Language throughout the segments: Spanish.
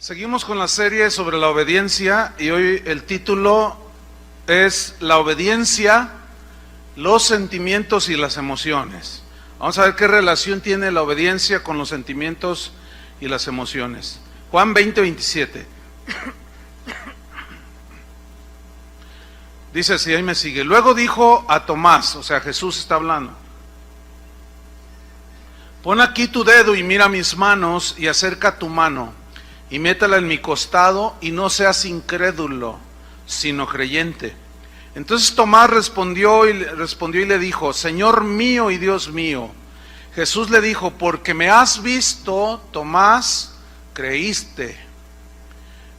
Seguimos con la serie sobre la obediencia y hoy el título es La obediencia, los sentimientos y las emociones. Vamos a ver qué relación tiene la obediencia con los sentimientos y las emociones. Juan 20:27. Dice así, ahí me sigue. Luego dijo a Tomás, o sea, Jesús está hablando: pon aquí tu dedo y mira mis manos, y acerca tu mano y métela en mi costado, y no seas incrédulo, sino creyente. Entonces Tomás respondió y le dijo: Señor mío y Dios mío. Jesús le dijo: porque me has visto, Tomás, creíste.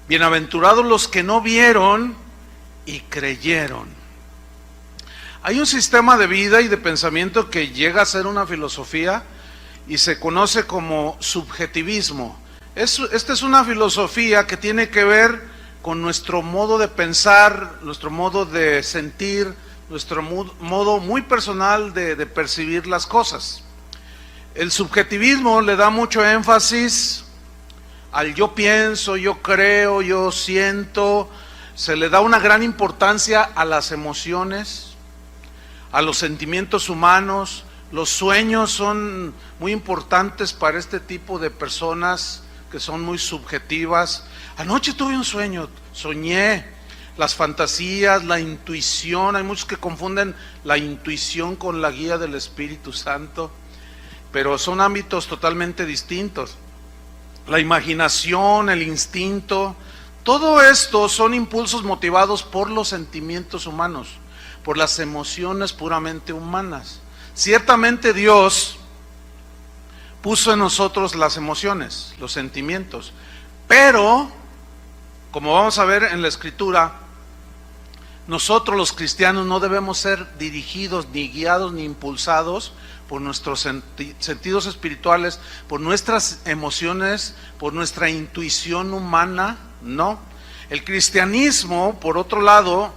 Bienaventurados los que no vieron y creyeron. Hay un sistema de vida y de pensamiento que llega a ser una filosofía y se conoce como subjetivismo. Esta es una filosofía que tiene que ver con nuestro modo de pensar, nuestro modo de sentir, nuestro modo muy personal de percibir las cosas. El subjetivismo le da mucho énfasis al yo pienso, yo creo, yo siento. Se le da una gran importancia a las emociones, a los sentimientos humanos. Los sueños son muy importantes para este tipo de personas que son muy subjetivas. Anoche tuve un sueño, soñé. Las fantasías, la intuición, hay muchos que confunden la intuición con la guía del Espíritu Santo, pero son ámbitos totalmente distintos. La imaginación, el instinto, todo esto son impulsos motivados por los sentimientos humanos, por las emociones puramente humanas. Ciertamente Dios puso en nosotros las emociones, los sentimientos, pero, como vamos a ver en la Escritura, nosotros los cristianos no debemos ser dirigidos, ni guiados, ni impulsados por nuestros sentidos espirituales, por nuestras emociones, por nuestra intuición humana, no. El cristianismo, por otro lado,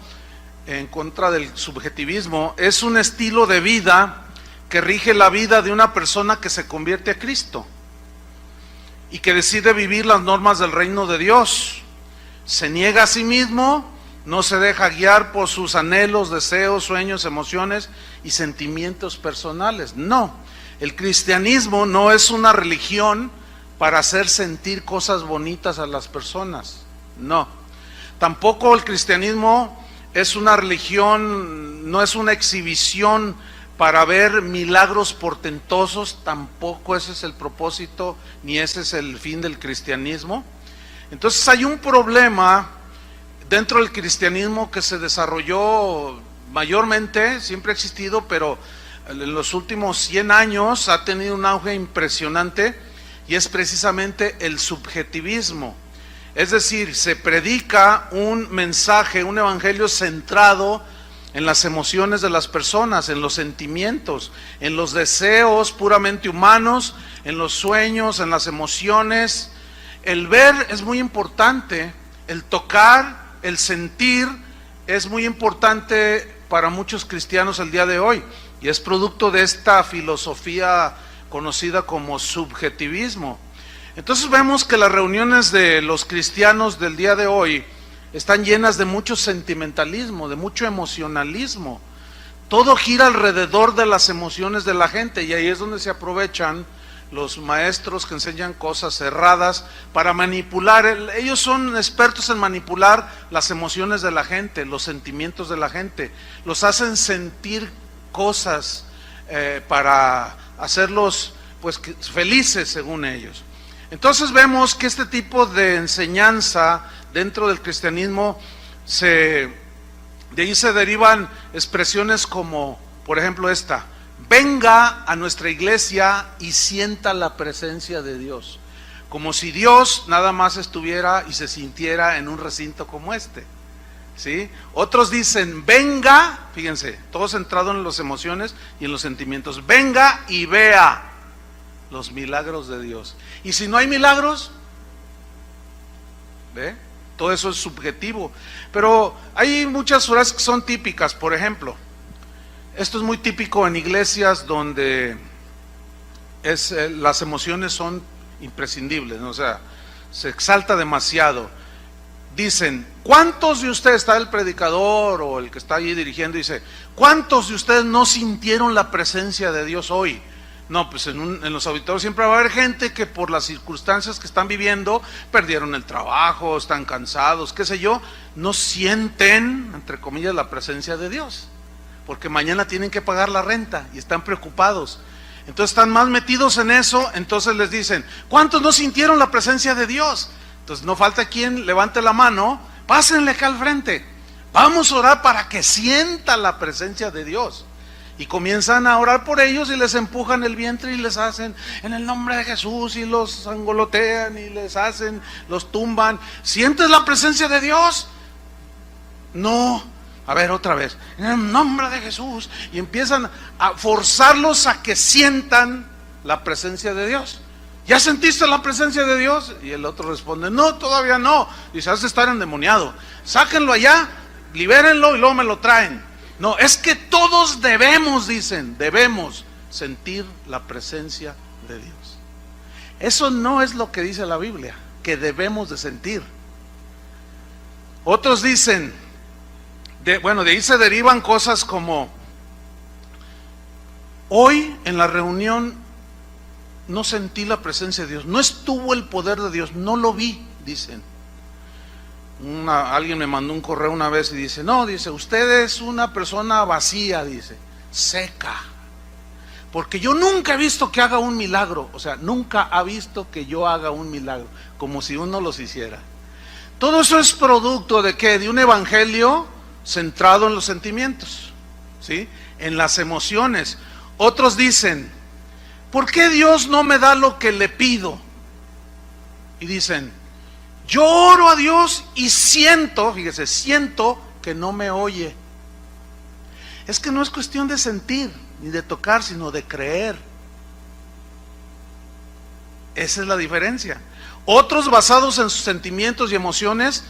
en contra del subjetivismo, es un estilo de vida que rige la vida de una persona que se convierte a Cristo y que decide vivir las normas del reino de Dios. Se niega a sí mismo, no se deja guiar por sus anhelos, deseos, sueños, emociones y sentimientos personales. No, el cristianismo no es una religión para hacer sentir cosas bonitas a las personas. No, tampoco el cristianismo es una religión, no es una exhibición para ver milagros portentosos. Tampoco ese es el propósito, ni ese es el fin del cristianismo. Entonces hay un problema dentro del cristianismo que se desarrolló mayormente, siempre ha existido, pero en los últimos 100 años ha tenido un auge impresionante, y es precisamente el subjetivismo. Es decir, se predica un mensaje, un evangelio centrado en las emociones de las personas, en los sentimientos, en los deseos puramente humanos, en los sueños, en las emociones. El ver es muy importante, el tocar, el sentir es muy importante para muchos cristianos el día de hoy, y es producto de esta filosofía conocida como subjetivismo. Entonces vemos que las reuniones de los cristianos del día de hoy están llenas de mucho sentimentalismo, de mucho emocionalismo. Todo gira alrededor de las emociones de la gente, y ahí es donde se aprovechan los maestros que enseñan cosas erradas para manipular. Ellos son expertos en manipular las emociones de la gente, los sentimientos de la gente. Los hacen sentir cosas para hacerlos pues felices según ellos. Entonces vemos que este tipo de enseñanza dentro del cristianismo, de ahí se derivan expresiones como, por ejemplo, esta: venga a nuestra iglesia y sienta la presencia de Dios. Como si Dios nada más estuviera y se sintiera en un recinto como este, ¿sí? Otros dicen: venga, fíjense, todo centrado en las emociones y en los sentimientos. Venga y vea los milagros de Dios. Y si no hay milagros, ¿ve? Todo eso es subjetivo. Pero hay muchas frases que son típicas. Por ejemplo, esto es muy típico en iglesias donde las emociones son imprescindibles, ¿no? O sea, se exalta demasiado. Dicen, ¿cuántos de ustedes, está el predicador o el que está allí dirigiendo, dice, ¿cuántos de ustedes no sintieron la presencia de Dios hoy? No, pues en los auditorios siempre va a haber gente que por las circunstancias que están viviendo, perdieron el trabajo, están cansados, qué sé yo, no sienten, entre comillas, la presencia de Dios, porque mañana tienen que pagar la renta y están preocupados. Entonces están más metidos en eso, entonces les dicen, ¿cuántos no sintieron la presencia de Dios? Entonces no falta quien levante la mano, pásenle acá al frente, vamos a orar para que sienta la presencia de Dios. Y comienzan a orar por ellos y les empujan el vientre y les hacen en el nombre de Jesús y los angolotean y les hacen, los tumban. ¿Sientes la presencia de Dios? No. A ver, otra vez, en el nombre de Jesús. Y empiezan a forzarlos a que sientan la presencia de Dios. ¿Ya sentiste la presencia de Dios? Y el otro responde, no, todavía no. Dice, has de estar endemoniado. Sáquenlo allá, libérenlo y luego me lo traen. No, es que todos debemos, dicen, debemos sentir la presencia de Dios. Eso no es lo que dice la Biblia, que debemos de sentir. Otros dicen, de ahí se derivan cosas como, hoy en la reunión no sentí la presencia de Dios, no estuvo el poder de Dios, no lo vi, dicen. Alguien me mandó un correo una vez y dice, no, dice, usted es una persona vacía, dice, seca, porque yo nunca he visto que haga un milagro. O sea, nunca ha visto que yo haga un milagro, como si uno los hiciera. Todo eso es producto de ¿qué? De un evangelio centrado en los sentimientos, ¿sí? En las emociones. Otros dicen, ¿por qué Dios no me da lo que le pido? Y dicen, yo oro a Dios y siento, fíjese, siento que no me oye. Es que no es cuestión de sentir ni de tocar, sino de creer. Esa es la diferencia. Otros, basados en sus sentimientos y emociones,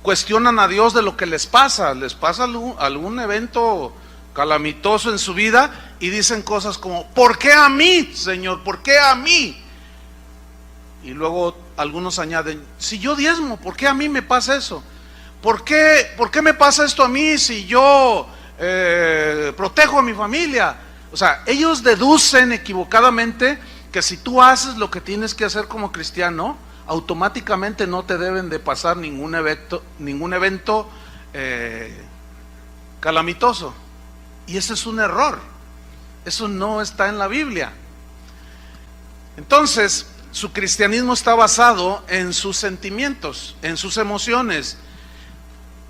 cuestionan a Dios de lo que les pasa algún evento calamitoso en su vida y dicen cosas como, ¿por qué a mí, Señor? ¿Por qué a mí? Y luego algunos añaden, si yo diezmo, ¿por qué a mí me pasa eso? ¿Por qué me pasa esto a mí si yo protejo a mi familia? O sea, ellos deducen equivocadamente que si tú haces lo que tienes que hacer como cristiano, automáticamente no te deben de pasar ningún evento calamitoso. Y ese es un error. Eso no está en la Biblia. Entonces, su cristianismo está basado en sus sentimientos, en sus emociones.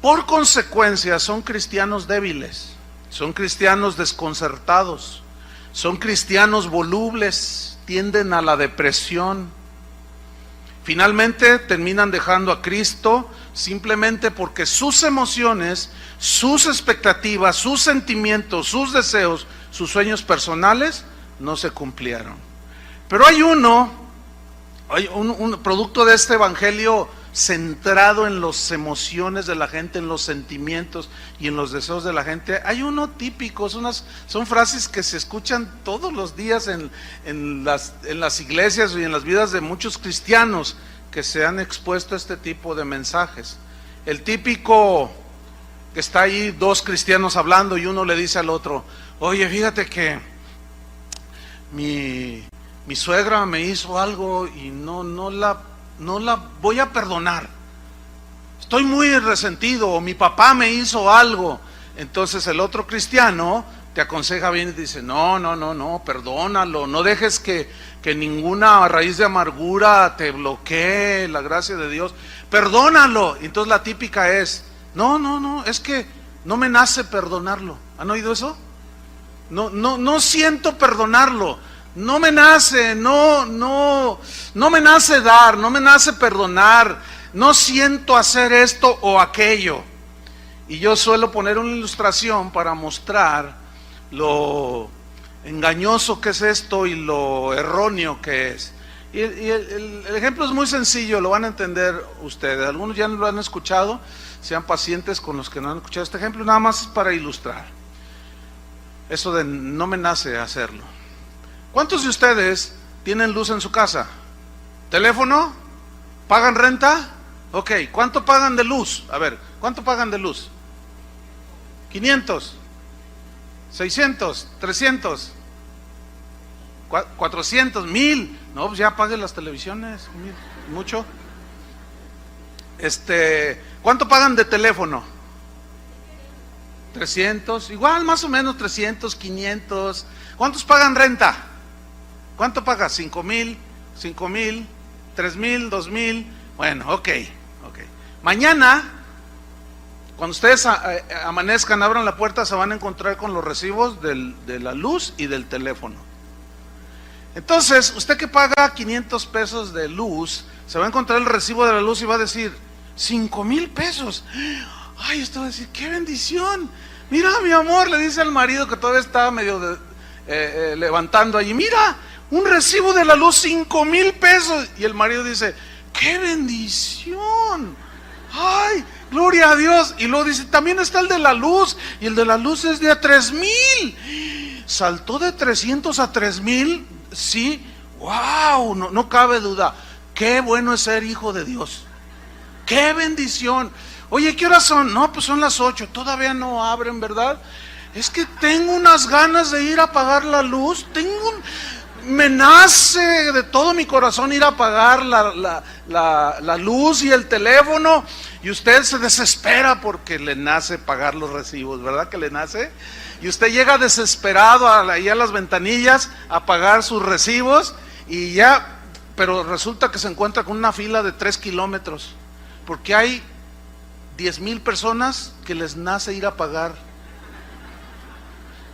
Por consecuencia, son cristianos débiles, son cristianos desconcertados, son cristianos volubles, tienden a la depresión. Finalmente terminan dejando a Cristo simplemente porque sus emociones, sus expectativas, sus sentimientos, sus deseos, sus sueños personales no se cumplieron. Pero hay un producto de este evangelio centrado en las emociones de la gente, en los sentimientos y en los deseos de la gente. Hay uno típico, son frases que se escuchan todos los días en las iglesias y en las vidas de muchos cristianos que se han expuesto a este tipo de mensajes. El típico que está ahí, dos cristianos hablando y uno le dice al otro, oye, fíjate que mi suegra me hizo algo y no la voy a perdonar. Estoy muy resentido, o mi papá me hizo algo. Entonces el otro cristiano te aconseja bien y dice, no, perdónalo, no dejes que ninguna raíz de amargura te bloquee la gracia de Dios, perdónalo. Entonces la típica es, no, es que no me nace perdonarlo. ¿Han oído eso? No siento perdonarlo. No me nace, no me nace dar, no me nace perdonar, no siento hacer esto o aquello. Y yo suelo poner una ilustración para mostrar lo engañoso que es esto y lo erróneo que es. Y el ejemplo es muy sencillo, lo van a entender ustedes. Algunos ya lo han escuchado, sean pacientes con los que no han escuchado este ejemplo, nada más es para ilustrar. Eso de no me nace hacerlo. ¿Cuántos de ustedes tienen luz en su casa? ¿Teléfono? ¿Pagan renta? Ok, ¿cuánto pagan de luz? A ver, ¿cuánto pagan de luz? 500, 600, 300, 400, 1000. No, pues ya paguen las televisiones, mucho. ¿Cuánto pagan de teléfono? 300, igual más o menos 300, 500. ¿Cuántos pagan renta? ¿Cuánto pagas? 5,000, 5,000, 3,000, 2,000. Bueno, ok. Mañana, cuando ustedes amanezcan, abran la puerta, se van a encontrar con los recibos de la luz y del teléfono. Entonces, usted que paga 500 pesos de luz, se va a encontrar el recibo de la luz y va a decir, 5,000 pesos. Ay, esto va a decir, qué bendición. Mira, mi amor, le dice al marido que todavía está medio levantando allí, mira, un recibo de la luz, 5,000 pesos. Y el marido dice, qué bendición. Ay, gloria a Dios. Y luego dice, también está el de la luz, y el de la luz es de 3,000. Saltó de 300 a 3,000. Sí, wow, no cabe duda. Qué bueno es ser hijo de Dios. Qué bendición. Oye, ¿qué horas son? No, pues son las 8, todavía no abren, ¿verdad? Es que tengo unas ganas de ir a apagar la luz. Me nace de todo mi corazón ir a apagar la luz y el teléfono, y usted se desespera porque le nace pagar los recibos, ¿verdad que le nace? Y usted llega desesperado ahí a las ventanillas a pagar sus recibos, y ya, pero resulta que se encuentra con una fila de 3 kilómetros, porque hay 10,000 personas que les nace ir a pagar.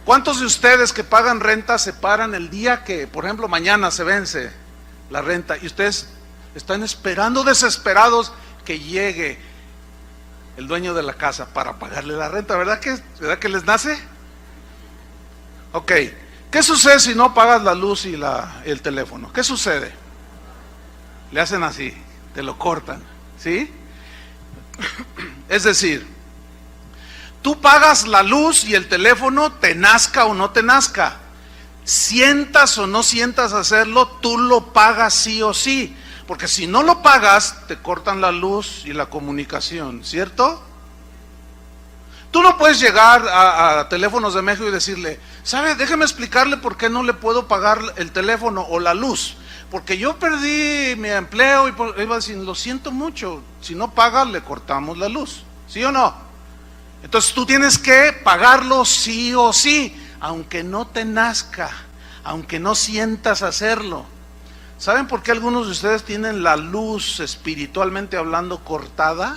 ¿Cuántos de ustedes que pagan renta se paran el día que, por ejemplo, mañana se vence la renta, y ustedes están esperando desesperados que llegue el dueño de la casa para pagarle la renta? ¿Verdad que les nace? Ok, ¿qué sucede si no pagas la luz y el teléfono? ¿Qué sucede? Le hacen así, te lo cortan, ¿sí? Es decir, tú pagas la luz y el teléfono, te nazca o no te nazca. Sientas o no sientas hacerlo, tú lo pagas sí o sí. Porque si no lo pagas, te cortan la luz y la comunicación, ¿cierto? Tú no puedes llegar a Teléfonos de México y decirle, ¿sabe? Déjeme explicarle por qué no le puedo pagar el teléfono o la luz. Porque yo perdí mi empleo y iba a decir, lo siento mucho, si no paga le cortamos la luz, ¿sí o no? Entonces tú tienes que pagarlo sí o sí, aunque no te nazca, aunque no sientas hacerlo. ¿Saben por qué algunos de ustedes tienen la luz espiritualmente hablando cortada?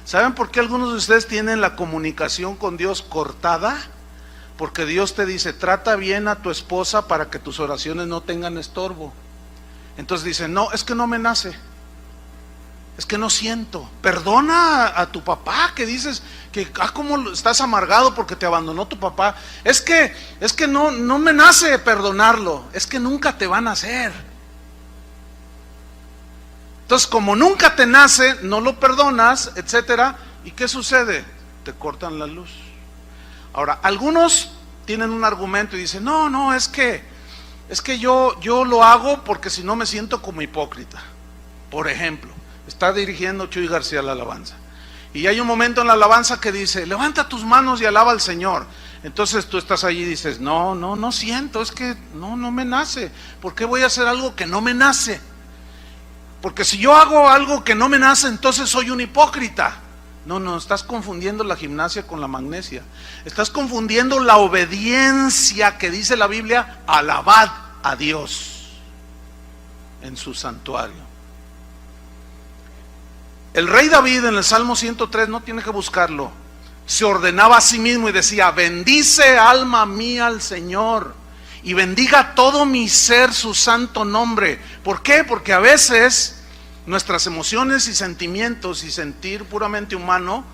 ¿Saben por qué algunos de ustedes tienen la comunicación con Dios cortada? Porque Dios te dice, trata bien a tu esposa para que tus oraciones no tengan estorbo. Entonces dice, no, es que no me nace, es que no siento. Perdona a tu papá, que dices que cómo estás amargado porque te abandonó tu papá. Es que no me nace perdonarlo, es que nunca te va a nacer. Entonces, como nunca te nace, no lo perdonas, etcétera. ¿Y qué sucede? Te cortan la luz. Ahora, algunos tienen un argumento y dicen, no, es que yo lo hago porque si no me siento como hipócrita. Por ejemplo, está dirigiendo Chuy García la alabanza, y hay un momento en la alabanza que dice, levanta tus manos y alaba al Señor. Entonces tú estás allí y dices, no siento, es que no me nace. ¿Por qué voy a hacer algo que no me nace? Porque si yo hago algo que no me nace, entonces soy un hipócrita. No, estás confundiendo la gimnasia con la magnesia. Estás confundiendo la obediencia que dice la Biblia, alabad a Dios en su santuario. El rey David en el Salmo 103, no tiene que buscarlo, se ordenaba a sí mismo y decía, bendice alma mía al Señor, y bendiga todo mi ser su santo nombre. ¿Por qué? Porque a veces nuestras emociones y sentimientos y sentir puramente humano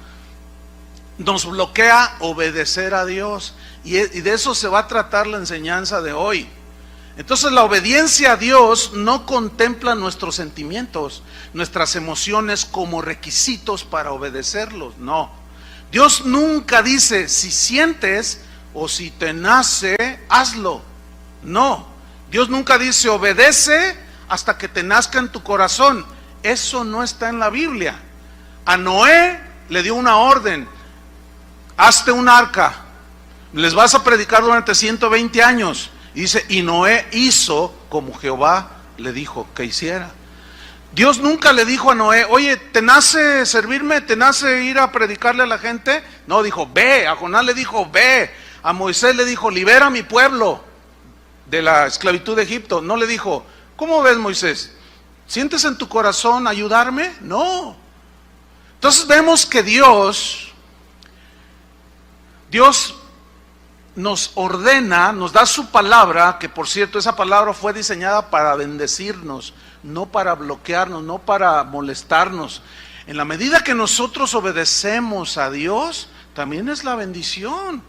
nos bloquea obedecer a Dios, y de eso se va a tratar la enseñanza de hoy. Entonces la obediencia a Dios no contempla nuestros sentimientos, nuestras emociones como requisitos para obedecerlos, no. Dios nunca dice, si sientes o si te nace, hazlo. No, Dios nunca dice, obedece hasta que te nazca en tu corazón. Eso no está en la Biblia. A Noé le dio una orden: hazte un arca, les vas a predicar durante 120 años. Y dice, y Noé hizo como Jehová le dijo que hiciera. Dios nunca le dijo a Noé: oye, ¿te nace servirme? ¿Te nace ir a predicarle a la gente? No, dijo, ve. A Jonás le dijo, ve. A Moisés le dijo, libera a mi pueblo de la esclavitud de Egipto. No le dijo, ¿cómo ves, Moisés? ¿Sientes en tu corazón ayudarme? No. Entonces vemos que Dios nos ordena, nos da su palabra, que por cierto esa palabra fue diseñada para bendecirnos, no para bloquearnos, no para molestarnos. En la medida que nosotros obedecemos a Dios, también es la bendición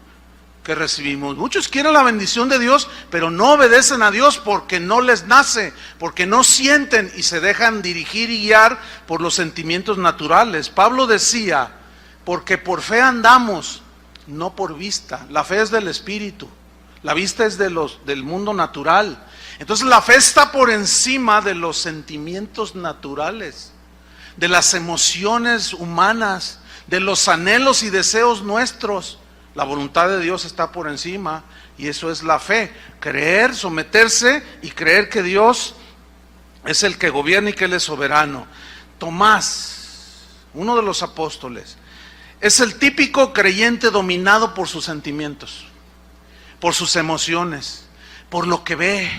que recibimos. Muchos quieren la bendición de Dios, pero no obedecen a Dios porque no les nace, porque no sienten y se dejan dirigir y guiar por los sentimientos naturales. Pablo decía, porque por fe andamos, no por vista. La fe es del Espíritu, la vista es del mundo natural. Entonces la fe está por encima de los sentimientos naturales, de las emociones humanas, de los anhelos y deseos nuestros. La voluntad de Dios está por encima, y eso es la fe: creer, someterse y creer que Dios es el que gobierna y que Él es soberano. Tomás, uno de los apóstoles, es el típico creyente dominado por sus sentimientos, por sus emociones, por lo que ve,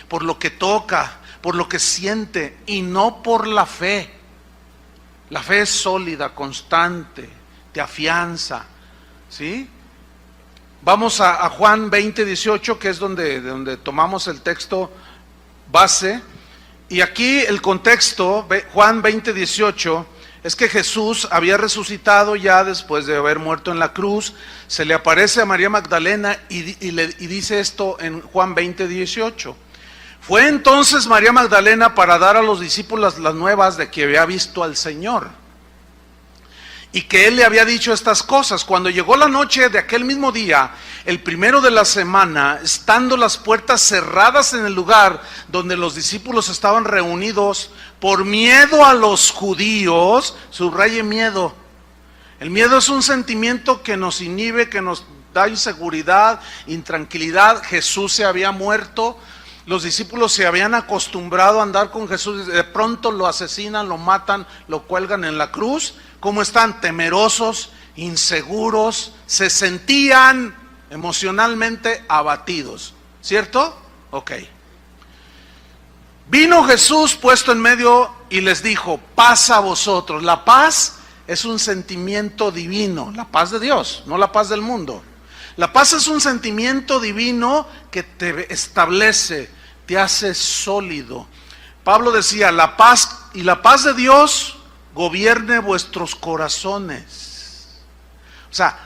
por lo que toca, por lo que siente, y no por la fe. La fe es sólida, constante, te afianza, ¿sí? Vamos a Juan 20:18, que es donde tomamos el texto base. Y aquí el contexto, Juan 20:18, es que Jesús había resucitado ya después de haber muerto en la cruz. Se le aparece a María Magdalena y dice esto en Juan 20:18. Fue entonces María Magdalena para dar a los discípulos las nuevas de que había visto al Señor y que Él le había dicho estas cosas. Cuando llegó la noche de aquel mismo día, el primero de la semana, estando las puertas cerradas en el lugar donde los discípulos estaban reunidos, por miedo a los judíos, subraye miedo. El miedo es un sentimiento que nos inhibe, que nos da inseguridad, intranquilidad. Jesús se había muerto, los discípulos se habían acostumbrado a andar con Jesús, de pronto lo asesinan, lo matan, lo cuelgan en la cruz. ¿Cómo están? Temerosos, inseguros, se sentían emocionalmente abatidos, ¿cierto? Ok. Vino Jesús puesto en medio y les dijo: paz a vosotros. La paz es un sentimiento divino, la paz de Dios, no la paz del mundo. La paz es un sentimiento divino que te establece, te hace sólido. Pablo decía: la paz y la paz de Dios gobierne vuestros corazones. O sea,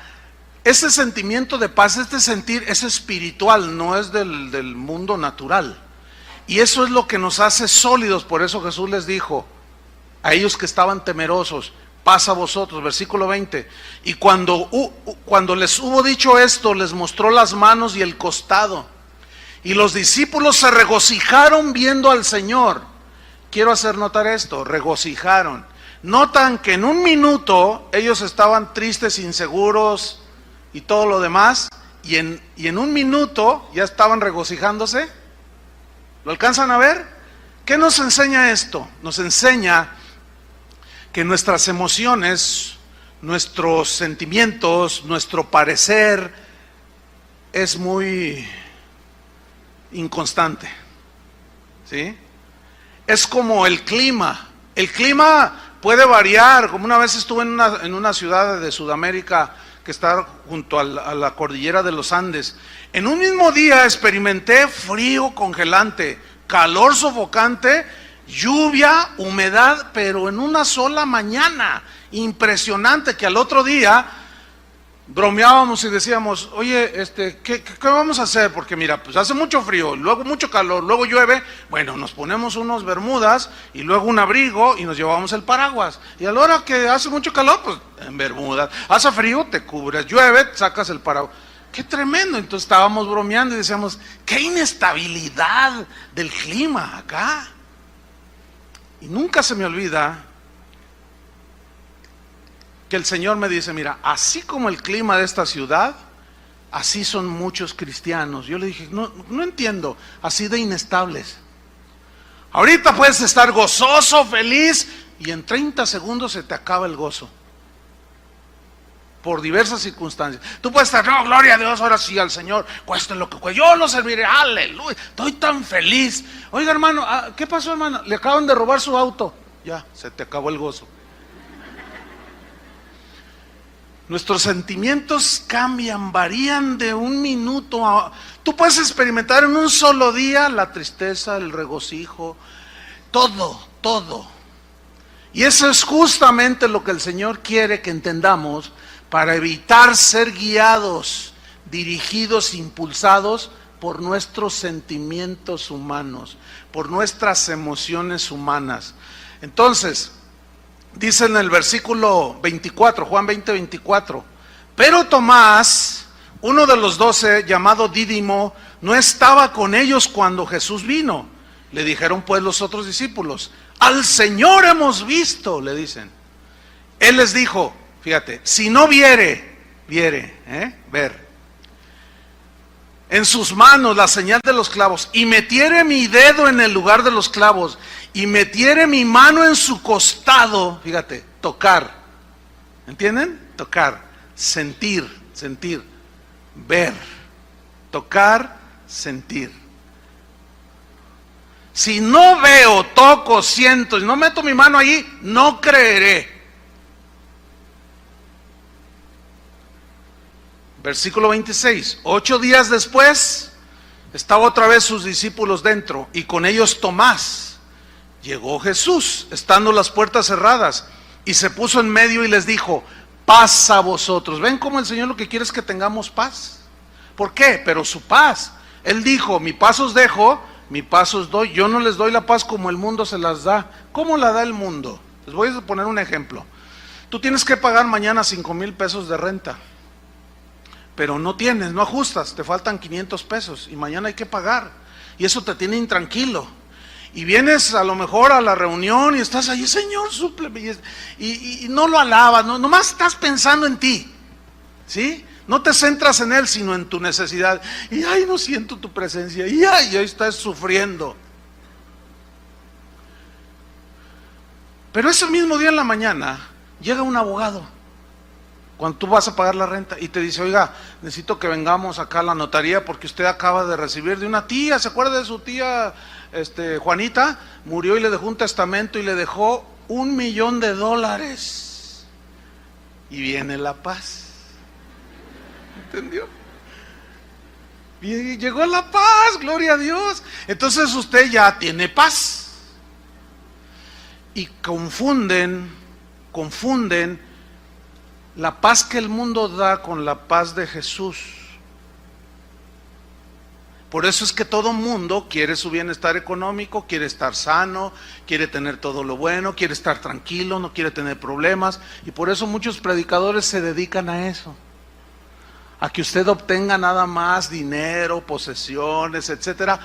ese sentimiento de paz, este sentir, es espiritual, no es del mundo natural. Y eso es lo que nos hace sólidos. Por eso Jesús les dijo a ellos que estaban temerosos: paz a vosotros. Versículo 20. Y cuando les hubo dicho esto, les mostró las manos y el costado. Y los discípulos se regocijaron viendo al Señor. Quiero hacer notar esto: regocijaron. Notan que en un minuto ellos estaban tristes, inseguros y todo lo demás, y en un minuto ya estaban regocijándose. ¿Lo alcanzan a ver? ¿Qué nos enseña esto? Nos enseña que nuestras emociones, nuestros sentimientos, nuestro parecer es muy inconstante, ¿sí? Es como el clima. El clima puede variar. Como una vez estuve en una ciudad de Sudamérica que está junto a la cordillera de los Andes. En un mismo día experimenté frío congelante, calor sofocante, lluvia, humedad, pero en una sola mañana. Impresionante, que al otro día bromeábamos y decíamos: oye, ¿qué vamos a hacer? Porque mira, pues hace mucho frío, luego mucho calor, luego llueve. Bueno, nos ponemos unos bermudas y luego un abrigo y nos llevamos el paraguas. Y a la hora que hace mucho calor, pues en bermudas. Hace frío, te cubres. Llueve, sacas el paraguas. ¡Qué tremendo! Entonces estábamos bromeando y decíamos: ¡qué inestabilidad del clima acá! Y nunca se me olvida que el Señor me dice, mira, así como el clima de esta ciudad, así son muchos cristianos. Yo le dije, no entiendo, así de inestables. Ahorita puedes estar gozoso, feliz, y en 30 segundos se te acaba el gozo. Por diversas circunstancias. Tú puedes estar, no, gloria a Dios, ahora sí al Señor, cueste lo que cueste, yo lo serviré, aleluya, estoy tan feliz. Oiga, hermano, ¿qué pasó, hermano? Le acaban de robar su auto. Ya, se te acabó el gozo. Nuestros sentimientos cambian, varían de un minuto a... Tú puedes experimentar en un solo día la tristeza, el regocijo, todo. Y eso es justamente lo que el Señor quiere que entendamos para evitar ser guiados, dirigidos, impulsados por nuestros sentimientos humanos, por nuestras emociones humanas. Entonces, dice en el versículo 24, Juan 20:24, pero Tomás, uno de los 12, llamado Dídimo, no estaba con ellos cuando Jesús vino. Le dijeron pues los otros discípulos, al Señor hemos visto, le dicen. Él les dijo, fíjate, si no ver, en sus manos la señal de los clavos, y metiere mi dedo en el lugar de los clavos, y metiere mi mano en su costado, fíjate, tocar, ¿entienden? Tocar, sentir, ver, tocar, sentir. Si no veo, toco, siento, y no meto mi mano allí, no creeré. Versículo 26, 8 días después, estaba otra vez sus discípulos dentro, y con ellos Tomás. Llegó Jesús, estando las puertas cerradas, y se puso en medio y les dijo, paz a vosotros. ¿Ven cómo el Señor lo que quiere es que tengamos paz? ¿Por qué? Pero su paz. Él dijo, mi paz os dejo, mi paz os doy. Yo no les doy la paz como el mundo se las da. ¿Cómo la da el mundo? Les voy a poner un ejemplo. Tú tienes que pagar mañana 5,000 pesos de renta, pero no tienes, no ajustas, te faltan 500 pesos y mañana hay que pagar. Y eso te tiene intranquilo. Y vienes a lo mejor a la reunión y estás ahí, Señor, súpleme. Y no lo alabas, nomás estás pensando en ti, ¿sí? No te centras en Él, sino en tu necesidad. Y ay, no siento tu presencia. Y ay, ahí estás sufriendo. Pero ese mismo día en la mañana llega un abogado, cuando tú vas a pagar la renta, y te dice, oiga, necesito que vengamos acá a la notaría porque usted acaba de recibir de una tía, ¿se acuerda de su tía Juanita? Murió y le dejó un testamento y le dejó $1,000,000. Y viene la paz. ¿Entendió? Y llegó la paz, gloria a Dios. Entonces usted ya tiene paz. Y confunden la paz que el mundo da con la paz de Jesús. Por eso es que todo mundo quiere su bienestar económico, quiere estar sano, quiere tener todo lo bueno, quiere estar tranquilo, no quiere tener problemas. Y por eso muchos predicadores se dedican a eso, a que usted obtenga nada más dinero, posesiones, etcétera,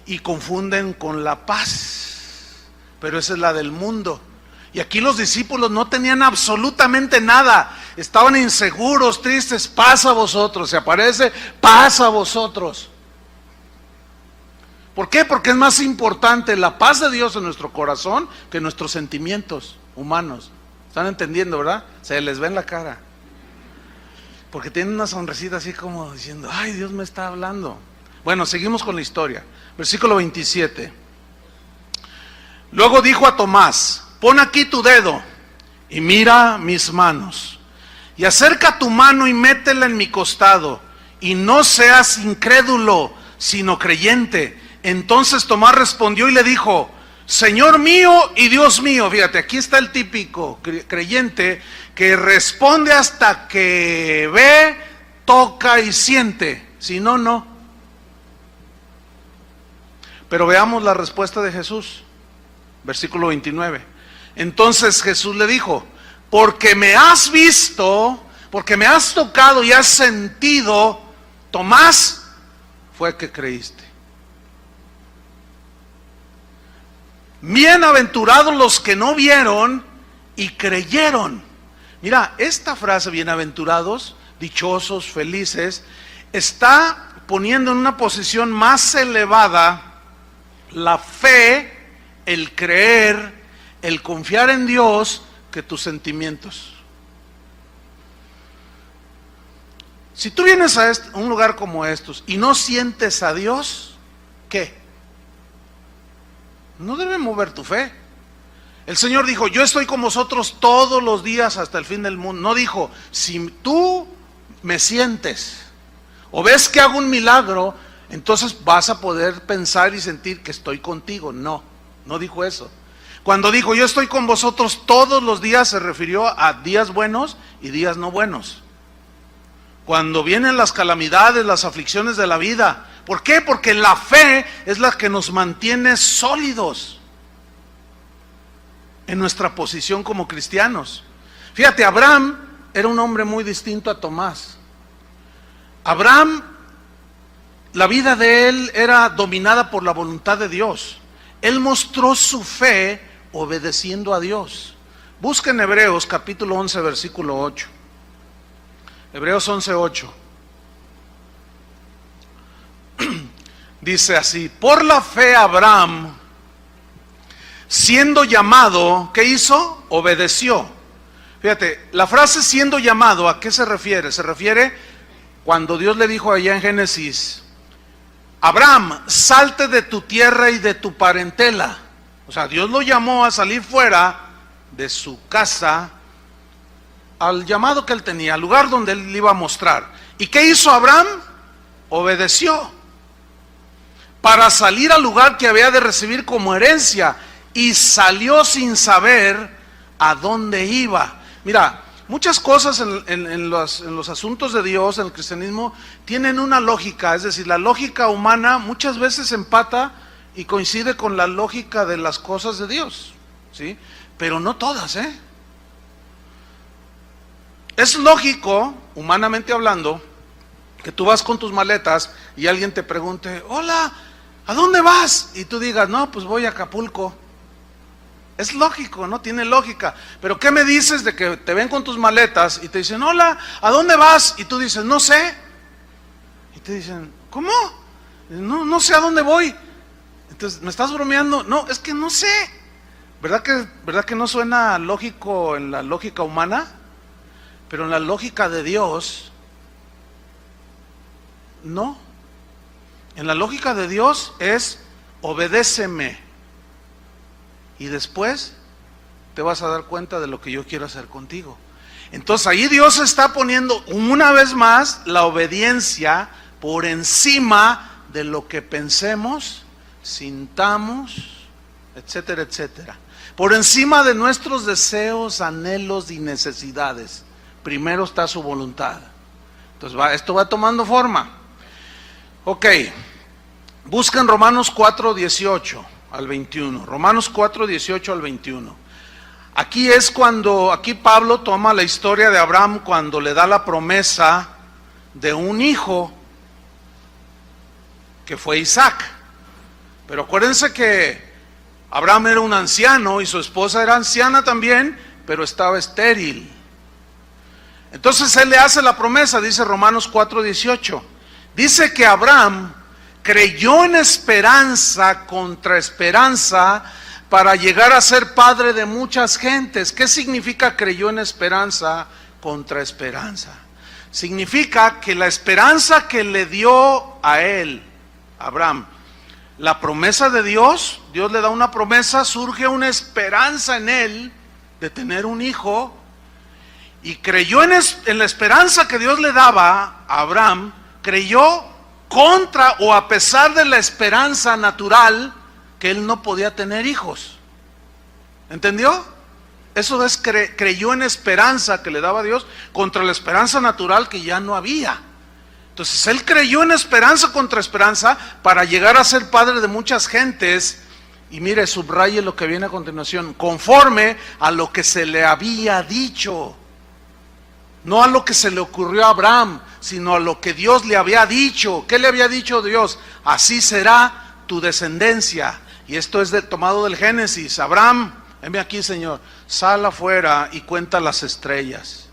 y confunden con la paz. Pero esa es la del mundo. Y aquí los discípulos no tenían absolutamente nada, estaban inseguros, tristes. Paz a vosotros, se aparece, paz a vosotros. ¿Por qué? Porque es más importante la paz de Dios en nuestro corazón que nuestros sentimientos humanos. ¿Están entendiendo, verdad? Se les ve en la cara. Porque tienen una sonrisita así como diciendo, ay, Dios me está hablando. Bueno, seguimos con la historia. Versículo 27. Luego dijo a Tomás, pon aquí tu dedo y mira mis manos. Y acerca tu mano y métela en mi costado. Y no seas incrédulo, sino creyente. Entonces Tomás respondió y le dijo, Señor mío y Dios mío. Fíjate, aquí está el típico creyente que responde hasta que ve, toca y siente. Si no, no. Pero veamos la respuesta de Jesús. Versículo 29. Entonces Jesús le dijo, porque me has visto, porque me has tocado y has sentido, Tomás, fue que creíste. Bienaventurados los que no vieron y creyeron. Mira, esta frase, bienaventurados, dichosos, felices, está poniendo en una posición más elevada la fe, el creer, el confiar en Dios que tus sentimientos. Si tú vienes a un lugar como estos y no sientes a Dios, ¿qué? No debe mover tu fe. El Señor dijo, yo estoy con vosotros todos los días hasta el fin del mundo. No dijo, si tú me sientes o ves que hago un milagro, entonces vas a poder pensar y sentir que estoy contigo. No, no dijo eso. Cuando dijo, yo estoy con vosotros todos los días, se refirió a días buenos y días no buenos. Cuando vienen las calamidades, las aflicciones de la vida. ¿Por qué? Porque la fe es la que nos mantiene sólidos en nuestra posición como cristianos. Fíjate, Abraham era un hombre muy distinto a Tomás. Abraham, la vida de él era dominada por la voluntad de Dios. Él mostró su fe obedeciendo a Dios. Busquen Hebreos capítulo 11, versículo 8. Hebreos 11, 8. Dice así, por la fe Abraham, siendo llamado, ¿qué hizo? Obedeció. Fíjate, la frase siendo llamado, ¿a qué se refiere? Se refiere cuando Dios le dijo allá en Génesis, Abraham, salte de tu tierra y de tu parentela. O sea, Dios lo llamó a salir fuera de su casa, al llamado que él tenía, al lugar donde él le iba a mostrar. ¿Y qué hizo Abraham? Obedeció para salir al lugar que había de recibir como herencia, y salió sin saber a dónde iba. Mira, muchas cosas en los asuntos de Dios, en el cristianismo, tienen una lógica, es decir, la lógica humana muchas veces empata y coincide con la lógica de las cosas de Dios, ¿sí? Pero no todas, ¿eh? Es lógico, humanamente hablando, que tú vas con tus maletas y alguien te pregunte, hola, ¿a dónde vas? Y tú digas, no, pues voy a Acapulco. Es lógico, ¿no? Tiene lógica. Pero ¿qué me dices de que te ven con tus maletas y te dicen, hola, ¿a dónde vas? Y tú dices, no sé. Y te dicen, ¿cómo? No sé a dónde voy. Entonces, ¿me estás bromeando? No, es que no sé. ¿Verdad que no suena lógico en la lógica humana? Pero en la lógica de Dios, no. En la lógica de Dios es, obedéceme. Y después te vas a dar cuenta de lo que yo quiero hacer contigo. Entonces ahí Dios está poniendo una vez más la obediencia por encima de lo que pensemos, sintamos, etcétera, etcétera. Por encima de nuestros deseos, anhelos y necesidades. Primero está su voluntad. Entonces esto va tomando forma. Ok, busquen Romanos 4, 18 al 21. Romanos 4, 18 al 21. Aquí Pablo toma la historia de Abraham cuando le da la promesa de un hijo que fue Isaac. Pero acuérdense que Abraham era un anciano y su esposa era anciana también, pero estaba estéril. Entonces él le hace la promesa, dice Romanos 4, 18. Dice que Abraham creyó en esperanza contra esperanza para llegar a ser padre de muchas gentes. ¿Qué significa creyó en esperanza contra esperanza? Significa que la esperanza que le dio a él, Abraham, la promesa de Dios, Dios le da una promesa, surge una esperanza en él de tener un hijo, y creyó en la esperanza que Dios le daba a Abraham, creyó contra o a pesar de la esperanza natural que él no podía tener hijos. ¿Entendió? Eso es, creyó en esperanza que le daba Dios contra la esperanza natural que ya no había. Entonces él creyó en esperanza contra esperanza para llegar a ser padre de muchas gentes. Y mire, subraye lo que viene a continuación, conforme a lo que se le había dicho. No a lo que se le ocurrió a Abraham, sino a lo que Dios le había dicho. ¿Qué le había dicho Dios? Así será tu descendencia. Y esto es tomado del Génesis. Abraham, venme aquí, Señor, sal afuera y cuenta las estrellas.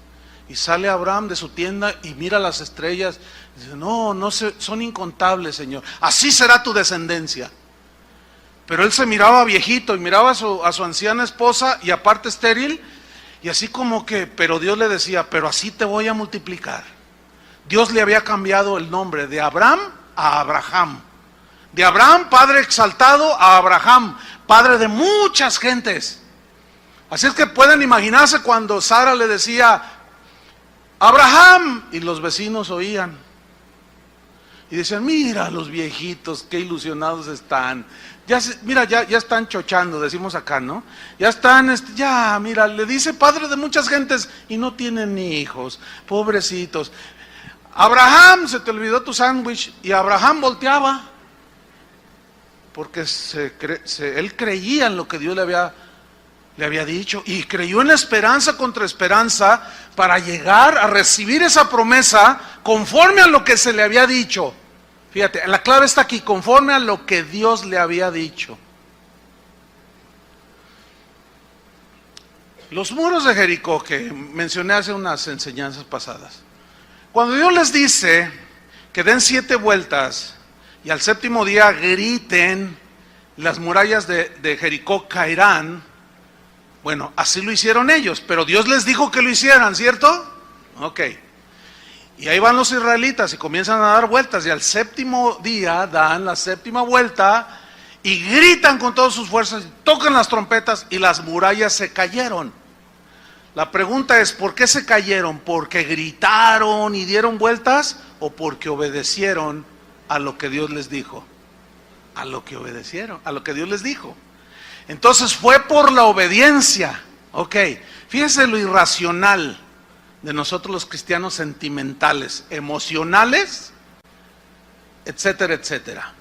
Y sale Abraham de su tienda y mira las estrellas. Y dice, no son incontables, Señor. Así será tu descendencia. Pero él se miraba viejito y miraba a su anciana esposa y aparte estéril. Y así como que, pero Dios le decía, pero así te voy a multiplicar. Dios le había cambiado el nombre de Abraham a Abraham. De Abraham, padre exaltado, a Abraham, padre de muchas gentes. Así es que pueden imaginarse cuando Sara le decía, Abraham, y los vecinos oían. Y decían, mira los viejitos, qué ilusionados están. Ya están chochando, decimos acá, ¿no? Ya están, mira, le dice padre de muchas gentes y no tienen ni hijos, pobrecitos. Abraham, se te olvidó tu sándwich, y Abraham volteaba. Porque él creía en lo que Dios le había dicho, y creyó en esperanza contra esperanza para llegar a recibir esa promesa conforme a lo que se le había dicho. Fíjate, la clave está aquí, conforme a lo que Dios le había dicho. Los muros de Jericó, que mencioné hace unas enseñanzas pasadas, cuando Dios les dice que den 7 vueltas y al 7º día griten, las murallas de Jericó caerán. Bueno, así lo hicieron ellos, pero Dios les dijo que lo hicieran, ¿cierto? Ok. Y ahí van los israelitas y comienzan a dar vueltas, y al 7º día dan la 7ª vuelta y gritan con todas sus fuerzas, tocan las trompetas y las murallas se cayeron. La pregunta es, ¿por qué se cayeron? ¿Porque gritaron y dieron vueltas o porque obedecieron a lo que Dios les dijo? A lo que obedecieron, a lo que Dios les dijo. Entonces fue por la obediencia. Ok, fíjense lo irracional de nosotros los cristianos sentimentales, emocionales, etcétera, etcétera.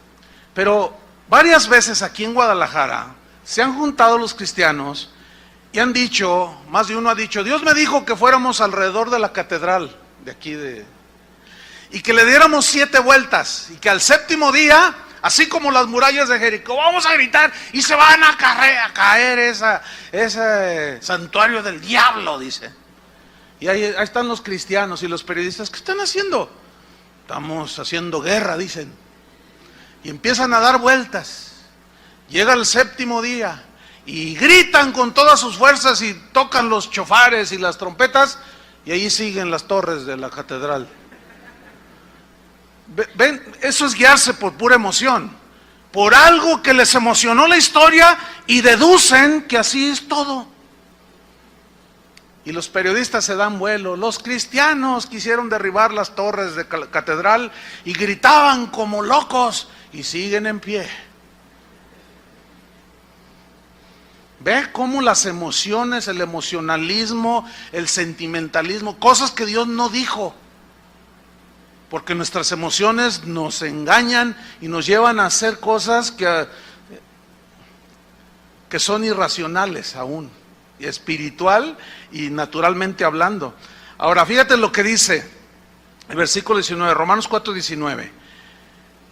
Pero varias veces aquí en Guadalajara se han juntado los cristianos y han dicho, más de uno ha dicho, Dios me dijo que fuéramos alrededor de la catedral de aquí y que le diéramos 7 vueltas, y que al 7º día, así como las murallas de Jericó, vamos a gritar y se van a caer ese santuario del diablo, dice. Y ahí están los cristianos y los periodistas, ¿qué están haciendo? Estamos haciendo guerra, dicen. Y empiezan a dar vueltas. Llega el 7º día y gritan con todas sus fuerzas y tocan los chofares y las trompetas, y ahí siguen las torres de la catedral. Ven, eso es guiarse por pura emoción, por algo que les emocionó la historia, y deducen que así es todo. Y los periodistas se dan vuelo. Los cristianos quisieron derribar las torres de la catedral y gritaban como locos y siguen en pie. Ve cómo las emociones, el emocionalismo, el sentimentalismo, cosas que Dios no dijo, porque nuestras emociones nos engañan y nos llevan a hacer cosas que son irracionales aún, espiritual y naturalmente hablando. Ahora fíjate lo que dice el versículo 19, Romanos 4:19.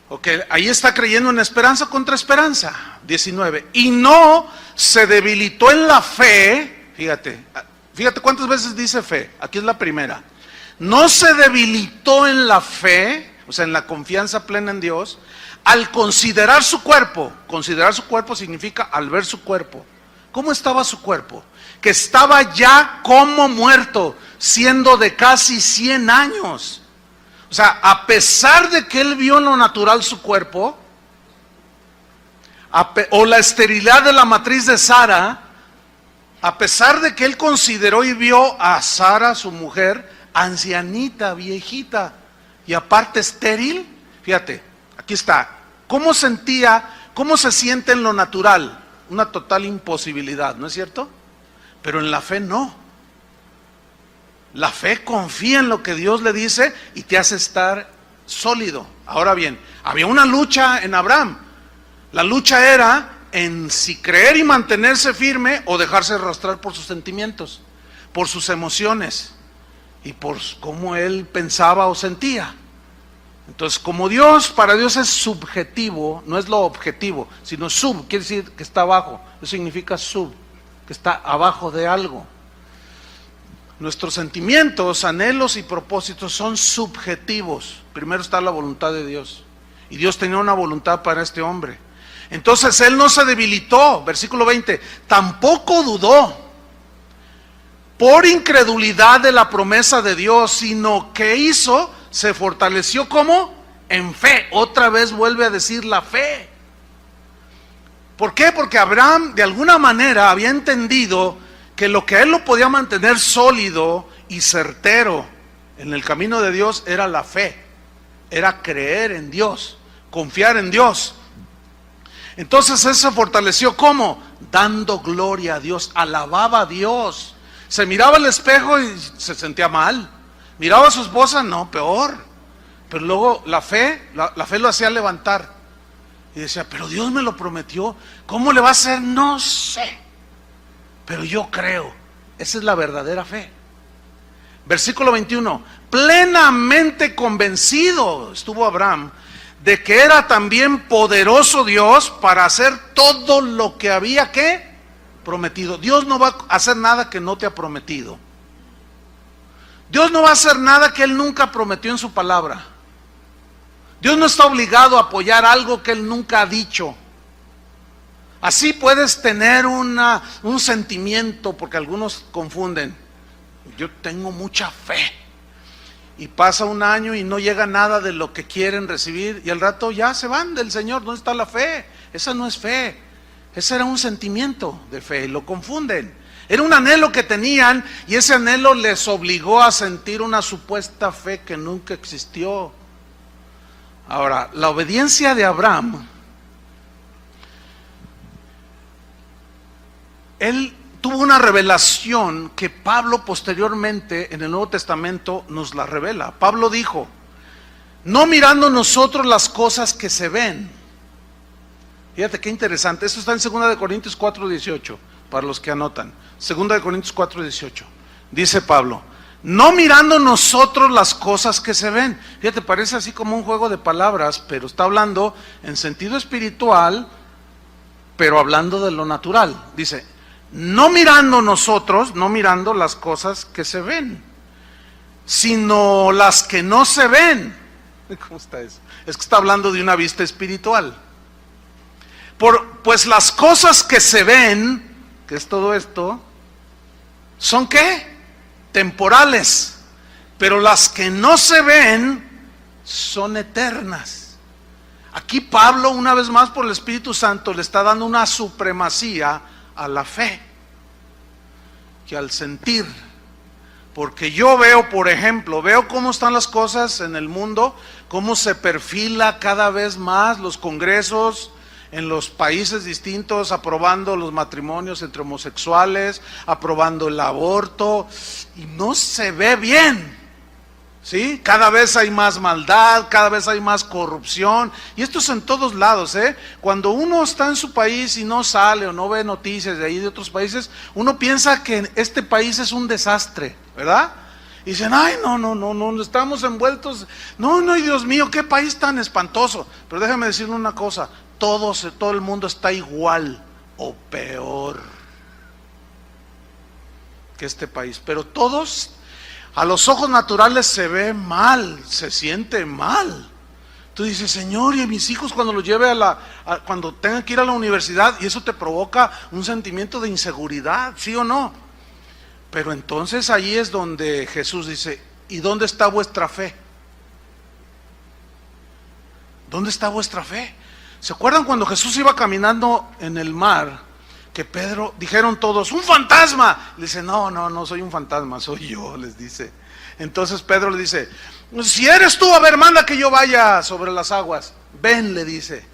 Ok, ahí está creyendo en esperanza contra esperanza. 19, y no se debilitó en la fe. Fíjate cuántas veces dice fe. Aquí es la primera. No se debilitó en la fe, o sea, en la confianza plena en Dios, al considerar su cuerpo. Considerar su cuerpo significa al ver su cuerpo. ¿Cómo estaba su cuerpo? Que estaba ya como muerto, siendo de casi 100 años. O sea, a pesar de que él vio en lo natural su cuerpo, o la esterilidad de la matriz de Sara, a pesar de que él consideró y vio a Sara, su mujer, ancianita, viejita, y aparte estéril, fíjate, aquí está, ¿cómo se siente en lo natural? Una total imposibilidad, ¿no es cierto? Pero en la fe no. La fe confía en lo que Dios le dice y te hace estar sólido. Ahora bien, había una lucha en Abraham. La lucha era en si creer y mantenerse firme o dejarse arrastrar por sus sentimientos, por sus emociones y por cómo él pensaba o sentía. Entonces, como Dios, para Dios es subjetivo, no es lo objetivo, sino sub, quiere decir que está abajo. Eso significa sub, que está abajo de algo. Nuestros sentimientos, anhelos y propósitos son subjetivos. Primero está la voluntad de Dios. Y Dios tenía una voluntad para este hombre. Entonces él no se debilitó, versículo 20, tampoco dudó por incredulidad de la promesa de Dios, sino que hizo, se fortaleció ¿cómo? En fe. Otra vez vuelve a decir la fe. ¿Por qué? Porque Abraham de alguna manera había entendido que lo que a él lo podía mantener sólido y certero en el camino de Dios era la fe, era creer en Dios, confiar en Dios. Entonces él se fortaleció ¿cómo? Dando gloria a Dios, alababa a Dios. Se miraba al espejo y se sentía mal. Miraba a su esposa, no, peor. Pero luego la fe lo hacía levantar. Y decía, pero Dios me lo prometió. ¿Cómo le va a hacer? No sé. Pero yo creo. Esa es la verdadera fe. Versículo 21. Plenamente convencido estuvo Abraham de que era también poderoso Dios para hacer todo lo que había que prometido. Dios no va a hacer nada que no te ha prometido. Dios no va a hacer nada que Él nunca prometió en su palabra. Dios no está obligado a apoyar algo que Él nunca ha dicho. Así puedes tener un sentimiento, porque algunos confunden. Yo tengo mucha fe. Y pasa un año y no llega nada de lo que quieren recibir. Y al rato ya se van del Señor. ¿Dónde está la fe? Esa no es fe. Ese era un sentimiento de fe. Lo confunden. Era un anhelo que tenían y ese anhelo les obligó a sentir una supuesta fe que nunca existió. Ahora, la obediencia de Abraham, él tuvo una revelación que Pablo posteriormente en el Nuevo Testamento nos la revela. Pablo dijo, no mirando nosotros las cosas que se ven. Fíjate qué interesante, esto está en 2 Corintios 4:18, para los que anotan. 2 Corintios 4:18, dice Pablo, no mirando nosotros las cosas que se ven. Fíjate, parece así como un juego de palabras, pero está hablando en sentido espiritual, pero hablando de lo natural. Dice, no mirando nosotros, no mirando las cosas que se ven, sino las que no se ven. ¿Cómo está eso? Es que está hablando de una vista espiritual. Pues las cosas que se ven, que es todo esto, ¿son qué? Temporales. Pero las que no se ven son eternas. Aquí Pablo, una vez más por el Espíritu Santo, le está dando una supremacía a la fe que al sentir. Porque yo veo, por ejemplo, veo cómo están las cosas en el mundo, cómo se perfila cada vez más los congresos en los países distintos, aprobando los matrimonios entre homosexuales, aprobando el aborto, y no se ve bien, ¿sí? Cada vez hay más maldad, cada vez hay más corrupción, y esto es en todos lados, ¿eh? Cuando uno está en su país y no sale o no ve noticias de ahí de otros países, uno piensa que este país es un desastre, ¿verdad? Y dicen, ay, no, estamos envueltos, no, Dios mío, qué país tan espantoso. Pero déjame decirle una cosa, todo el mundo está igual o peor que este país, pero todos a los ojos naturales se ve mal, se siente mal. Tú dices, Señor, y a mis hijos cuando los lleve cuando tengan que ir a la universidad, y eso te provoca un sentimiento de inseguridad, ¿sí o no? Pero entonces ahí es donde Jesús dice, ¿y dónde está vuestra fe? ¿Dónde está vuestra fe? ¿Se acuerdan cuando Jesús iba caminando en el mar? Que Pedro, dijeron todos, ¡un fantasma! Le dice, no soy un fantasma, soy yo, les dice. Entonces Pedro le dice, si eres tú, a ver, manda que yo vaya sobre las aguas. Ven, le dice.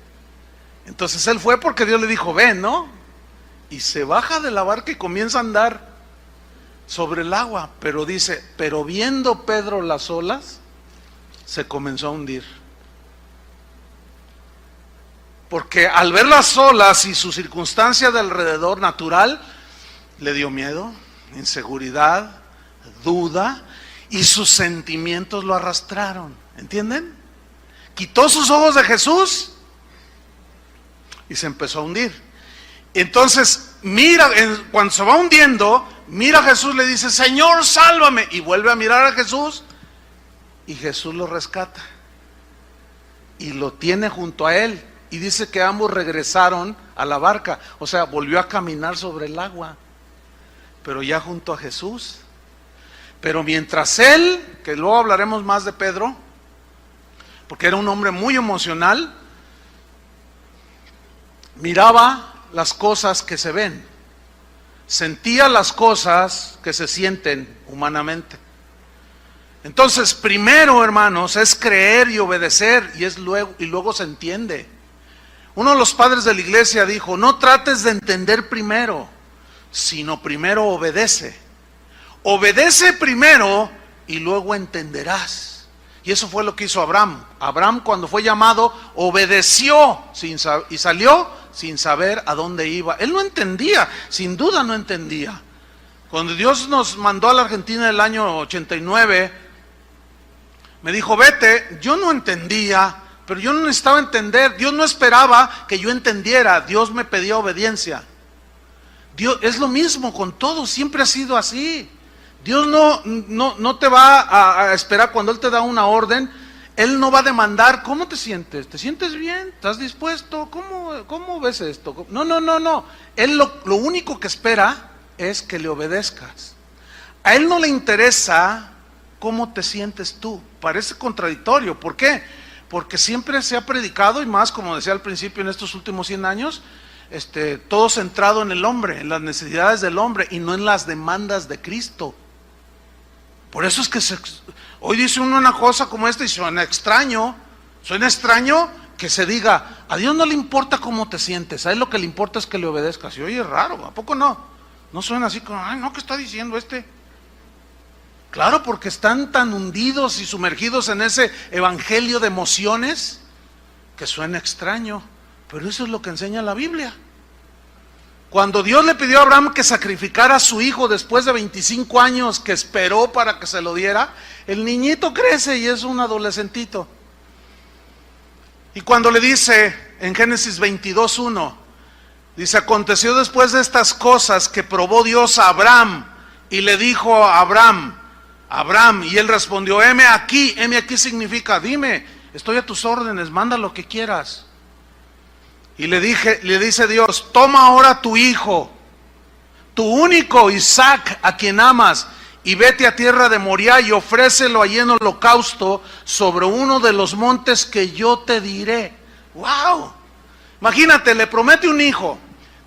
Entonces él fue porque Dios le dijo, ven, ¿no? Y se baja de la barca y comienza a andar sobre el agua. Pero dice, pero viendo Pedro las olas, se comenzó a hundir. Porque al ver las olas y su circunstancia de alrededor natural, le dio miedo, inseguridad, duda, y sus sentimientos lo arrastraron. ¿Entienden? quitó sus ojos de Jesús y se empezó a hundir. Entonces, mira, cuando se va hundiendo, mira a Jesús, le dice, Señor, sálvame. Y vuelve a mirar a Jesús y Jesús lo rescata. Y lo tiene junto a él. Y dice que ambos regresaron a la barca. O sea, volvió a caminar sobre el agua. Pero ya junto a Jesús. Pero mientras él, que luego hablaremos más de Pedro, porque era un hombre muy emocional, miraba las cosas que se ven, sentía las cosas que se sienten humanamente. Entonces, primero, hermanos, es creer y obedecer, y luego se entiende. Uno de los padres de la iglesia dijo, no trates de entender primero, sino primero obedece. Obedece primero y luego entenderás. Y eso fue lo que hizo Abraham. Abraham, cuando fue llamado, obedeció y salió sin saber a dónde iba. Él no entendía, sin duda no entendía. Cuando Dios nos mandó a la Argentina en el año 89, me dijo, vete. Yo no entendía, pero yo no necesitaba entender. Dios no esperaba que yo entendiera. Dios me pedía obediencia. Dios es lo mismo con todo, siempre ha sido así. Dios no te va a esperar cuando Él te da una orden. Él no va a demandar, ¿cómo te sientes? ¿Te sientes bien? ¿Estás dispuesto? ¿Cómo ves esto? No. Él lo único que espera es que le obedezcas. A Él no le interesa cómo te sientes tú. Parece contradictorio. ¿Por qué? Porque siempre se ha predicado, y más, como decía al principio, en estos últimos 100 años, todo centrado en el hombre, en las necesidades del hombre, y no en las demandas de Cristo. Por eso es que hoy dice uno una cosa como esta y suena extraño que se diga, a Dios no le importa cómo te sientes, a Él lo que le importa es que le obedezcas. Y oye, es raro, ¿a poco no? No suena así como, ay no, ¿qué está diciendo este? Claro, porque están tan hundidos y sumergidos en ese evangelio de emociones que suena extraño, pero eso es lo que enseña la Biblia. Cuando Dios le pidió a Abraham que sacrificara a su hijo después de 25 años que esperó para que se lo diera, el niñito crece y es un adolescentito. Y cuando le dice en Génesis 22:1, dice, aconteció después de estas cosas que probó Dios a Abraham y le dijo a Abraham, y él respondió, heme aquí significa, dime, estoy a tus órdenes, manda lo que quieras. Y le dice Dios, toma ahora tu hijo, tu único Isaac, a quien amas, y vete a tierra de Moriah y ofrécelo allí en holocausto sobre uno de los montes que yo te diré. ¡Wow! Imagínate, le promete un hijo,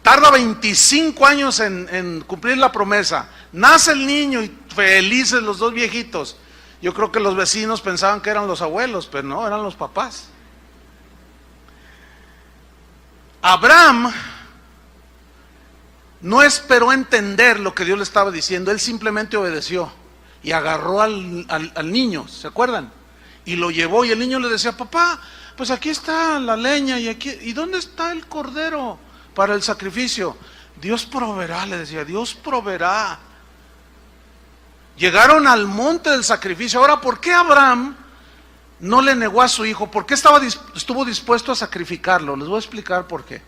tarda 25 años en cumplir la promesa, nace el niño y felices los dos viejitos. Yo creo que los vecinos pensaban que eran los abuelos, pero no, eran los papás. Abraham no esperó entender lo que Dios le estaba diciendo, él simplemente obedeció y agarró al niño, ¿se acuerdan? Y lo llevó y el niño le decía, papá, pues aquí está la leña ¿y dónde está el cordero para el sacrificio? Dios proveerá, le decía, Dios proveerá. Llegaron al monte del sacrificio. Ahora, ¿por qué Abraham no le negó a su hijo? ¿Por qué estuvo dispuesto a sacrificarlo? Les voy a explicar por qué.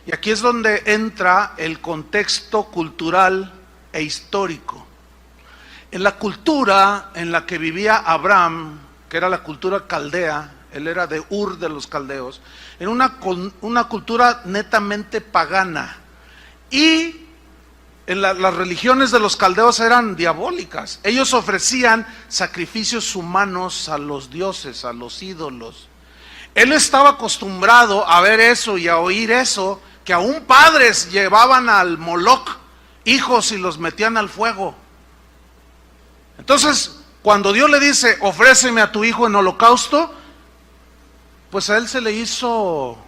Y aquí es donde entra el contexto cultural e histórico. En la cultura en la que vivía Abraham, que era la cultura caldea, él era de Ur de los caldeos, era una cultura netamente pagana. Y las religiones de los caldeos eran diabólicas. Ellos ofrecían sacrificios humanos a los dioses, a los ídolos. Él estaba acostumbrado a ver eso y a oír eso, que aún padres llevaban al Moloch hijos y los metían al fuego. Entonces, cuando Dios le dice, ofréceme a tu hijo en holocausto, pues a él se le hizo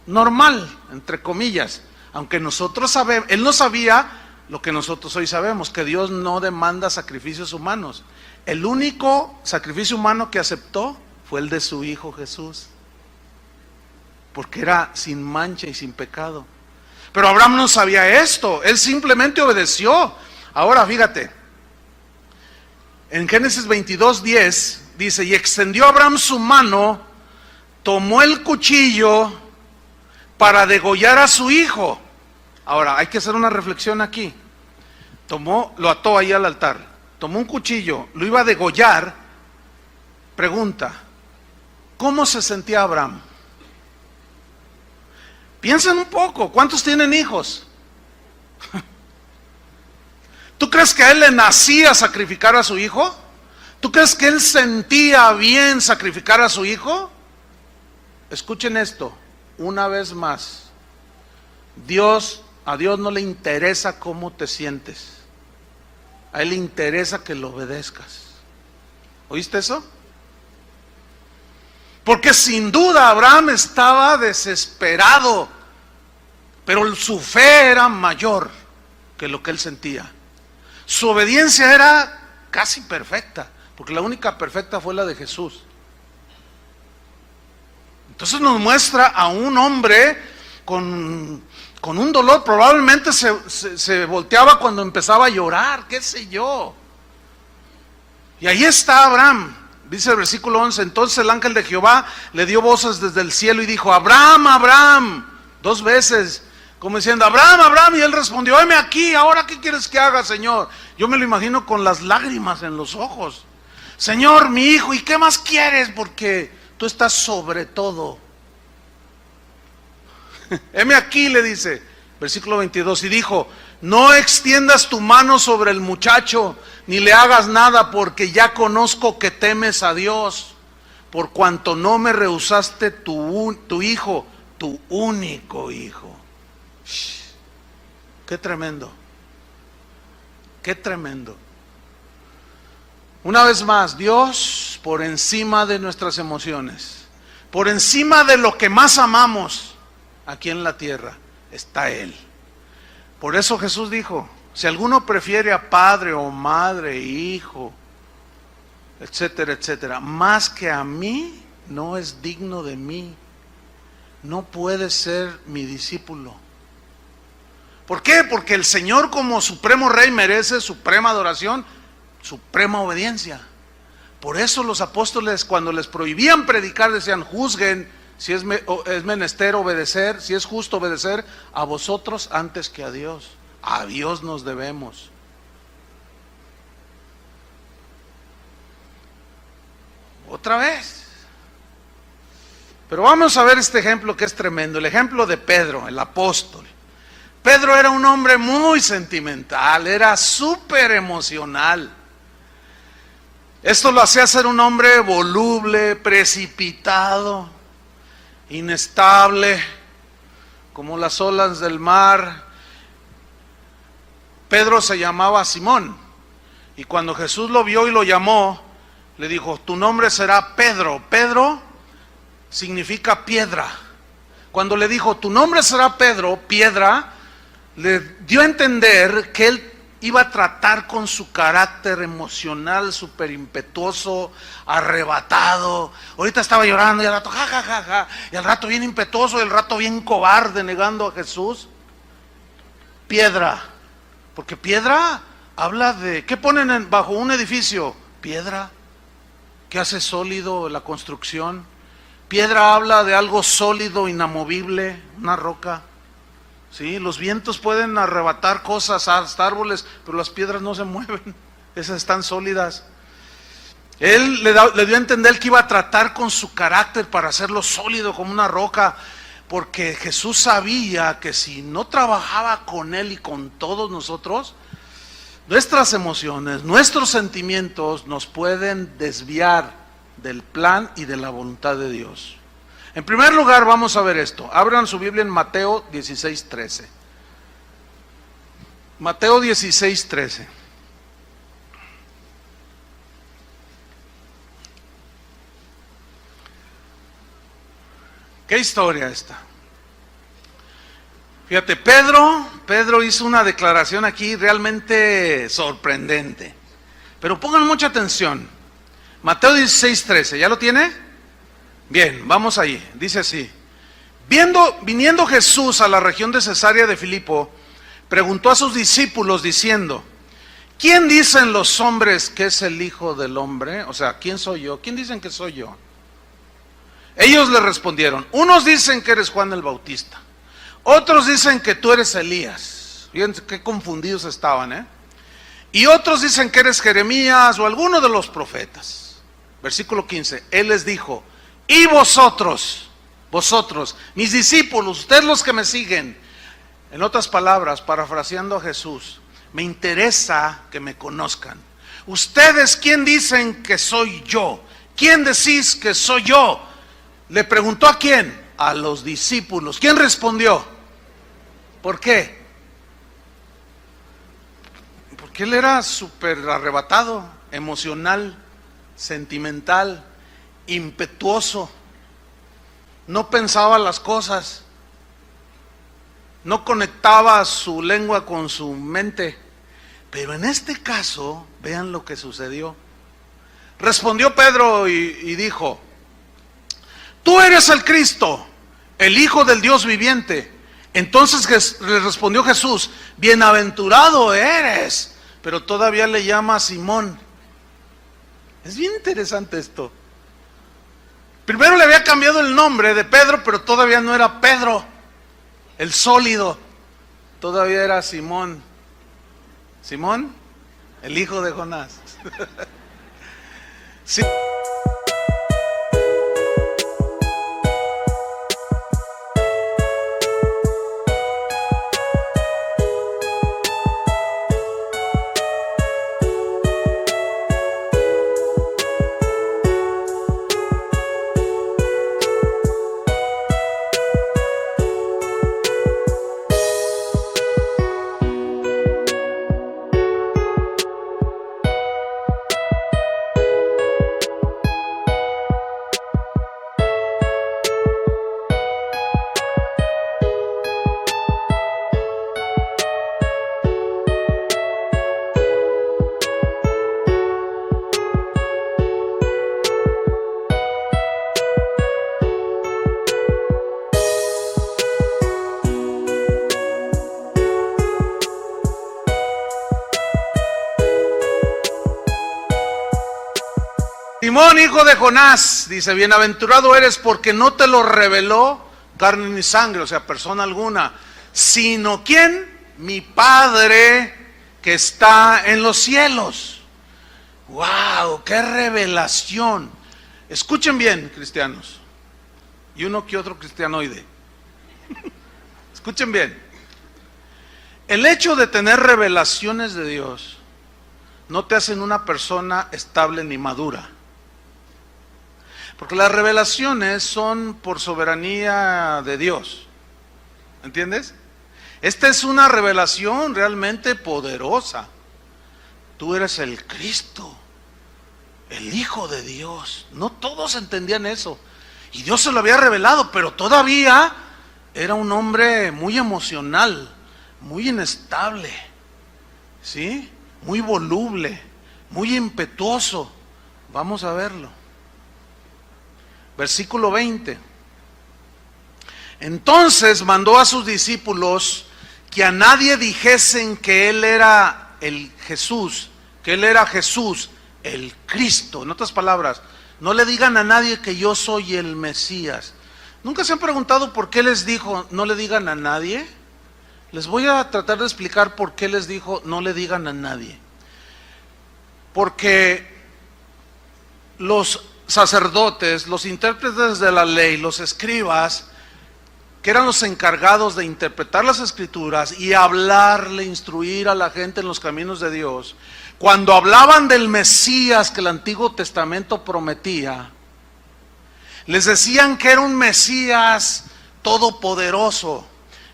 normal, entre comillas. Aunque nosotros sabemos, él no sabía lo que nosotros hoy sabemos, que Dios no demanda sacrificios humanos. El único sacrificio humano que aceptó fue el de su Hijo Jesús, porque era sin mancha y sin pecado. Pero Abraham no sabía esto, él simplemente obedeció. Ahora fíjate, en Génesis 22:10 dice, y extendió Abraham su mano tomó el cuchillo para degollar a su hijo. Ahora, hay que hacer una reflexión aquí. Lo ató ahí al altar, tomó un cuchillo, lo iba a degollar. Pregunta, ¿cómo se sentía Abraham? Piensen un poco, ¿cuántos tienen hijos? ¿Tú crees que a él le nacía sacrificar a su hijo? ¿Tú crees que él sentía bien sacrificar a su hijo? Escuchen esto, una vez más. A Dios no le interesa cómo te sientes. A él le interesa que lo obedezcas. ¿Oíste eso? Porque sin duda Abraham estaba desesperado, pero su fe era mayor que lo que él sentía. Su obediencia era casi perfecta, porque la única perfecta fue la de Jesús. Entonces nos muestra a un hombre con un dolor, probablemente se volteaba cuando empezaba a llorar, qué sé yo. Y ahí está Abraham, dice el versículo 11, entonces el ángel de Jehová le dio voces desde el cielo y dijo, Abraham, Abraham, 2 veces, como diciendo, Abraham, Abraham, y él respondió, heme aquí, ahora qué quieres que haga, Señor. Yo me lo imagino con las lágrimas en los ojos. Señor, mi hijo, ¿y qué más quieres? Porque tú estás sobre todo. Heme aquí, le dice, versículo 22, y dijo, no extiendas tu mano sobre el muchacho, ni le hagas nada, porque ya conozco que temes a Dios, por cuanto no me rehusaste tu hijo, tu único hijo. Qué tremendo, qué tremendo. Una vez más, Dios por encima de nuestras emociones, por encima de lo que más amamos aquí en la tierra, está Él. Por eso Jesús dijo, si alguno prefiere a padre o madre, hijo, etcétera, etcétera, más que a mí, no es digno de mí, no puede ser mi discípulo. ¿Por qué? Porque el Señor como supremo Rey merece suprema adoración, suprema obediencia. Por eso los apóstoles cuando les prohibían predicar decían, juzguen si es menester obedecer, si es justo obedecer a vosotros antes que a Dios. A Dios nos debemos. Otra vez. Pero vamos a ver este ejemplo que es tremendo, el ejemplo de Pedro, el apóstol. Pedro era un hombre muy sentimental, era súper emocional. Esto lo hacía ser un hombre voluble, precipitado, inestable, como las olas del mar. Pedro se llamaba Simón, y cuando Jesús lo vio y lo llamó, le dijo, tu nombre será Pedro. Pedro significa piedra. Cuando le dijo, tu nombre será Pedro, piedra, le dio a entender que él iba a tratar con su carácter emocional súper impetuoso, arrebatado. Ahorita estaba llorando y al rato ja, ja, ja, ja, y al rato bien impetuoso y al rato bien cobarde negando a Jesús. Piedra, porque piedra habla de, ¿qué ponen bajo un edificio? Piedra, ¿qué hace sólido la construcción? Piedra habla de algo sólido, inamovible, una roca. Sí, los vientos pueden arrebatar cosas, hasta árboles, pero las piedras no se mueven, esas están sólidas. Él le dio a entender que iba a tratar con su carácter para hacerlo sólido como una roca, porque Jesús sabía que si no trabajaba con él y con todos nosotros, nuestras emociones, nuestros sentimientos nos pueden desviar del plan y de la voluntad de Dios. En primer lugar vamos a ver esto. Abran su Biblia en Mateo 16:13. Mateo 16:13. ¿Qué historia esta? Fíjate, Pedro hizo una declaración aquí realmente sorprendente. Pero pongan mucha atención. Mateo 16:13, ¿ya lo tiene? Bien, vamos ahí, dice así. Viniendo Jesús a la región de Cesarea de Filipo, preguntó a sus discípulos diciendo, ¿quién dicen los hombres que es el Hijo del Hombre? O sea, ¿quién soy yo? ¿Quién dicen que soy yo? Ellos le respondieron: unos dicen que eres Juan el Bautista, otros dicen que tú eres Elías. Fíjense qué confundidos estaban, Y otros dicen que eres Jeremías o alguno de los profetas. Versículo 15, Él les dijo: y vosotros, mis discípulos, ustedes los que me siguen. En otras palabras, parafraseando a Jesús, me interesa que me conozcan. Ustedes, ¿quién dicen que soy yo? ¿Quién decís que soy yo? Le preguntó a quién, a los discípulos. ¿Quién respondió? ¿Por qué? Porque él era súper arrebatado, emocional, sentimental, impetuoso. No pensaba las cosas, no conectaba su lengua con su mente. Pero en este caso, vean lo que sucedió. Respondió Pedro y dijo: tú eres el Cristo, el Hijo del Dios viviente. Entonces le respondió Jesús: bienaventurado eres. Pero todavía le llama Simón. Es bien interesante esto. Primero le había cambiado el nombre de Pedro, pero todavía no era Pedro, el sólido. Todavía era Simón. Simón, el hijo de Jonás. Sí. Simón, hijo de Jonás, dice: bienaventurado eres porque no te lo reveló carne ni sangre, o sea, persona alguna, sino ¿quién? Mi Padre que está en los cielos. ¡Wow! ¡Qué revelación! Escuchen bien, cristianos, y uno que otro cristianoide. Escuchen bien. El hecho de tener revelaciones de Dios no te hacen una persona estable ni madura. Porque las revelaciones son por soberanía de Dios. ¿Entiendes? Esta es una revelación realmente poderosa. Tú eres el Cristo, el Hijo de Dios. No todos entendían eso. Y Dios se lo había revelado, pero todavía era un hombre muy emocional, muy inestable, ¿sí? Muy voluble, muy impetuoso. Vamos a verlo. Versículo 20. Entonces mandó a sus discípulos que a nadie dijesen que él era el Jesús, que él era Jesús, el Cristo. En otras palabras, no le digan a nadie que yo soy el Mesías. ¿Nunca se han preguntado por qué les dijo no le digan a nadie? Les voy a tratar de explicar por qué les dijo no le digan a nadie. Porque los sacerdotes, los intérpretes de la ley, los escribas, que eran los encargados de interpretar las escrituras y hablarle, instruir a la gente en los caminos de Dios, cuando hablaban del Mesías que el Antiguo Testamento prometía, les decían que era un Mesías todopoderoso,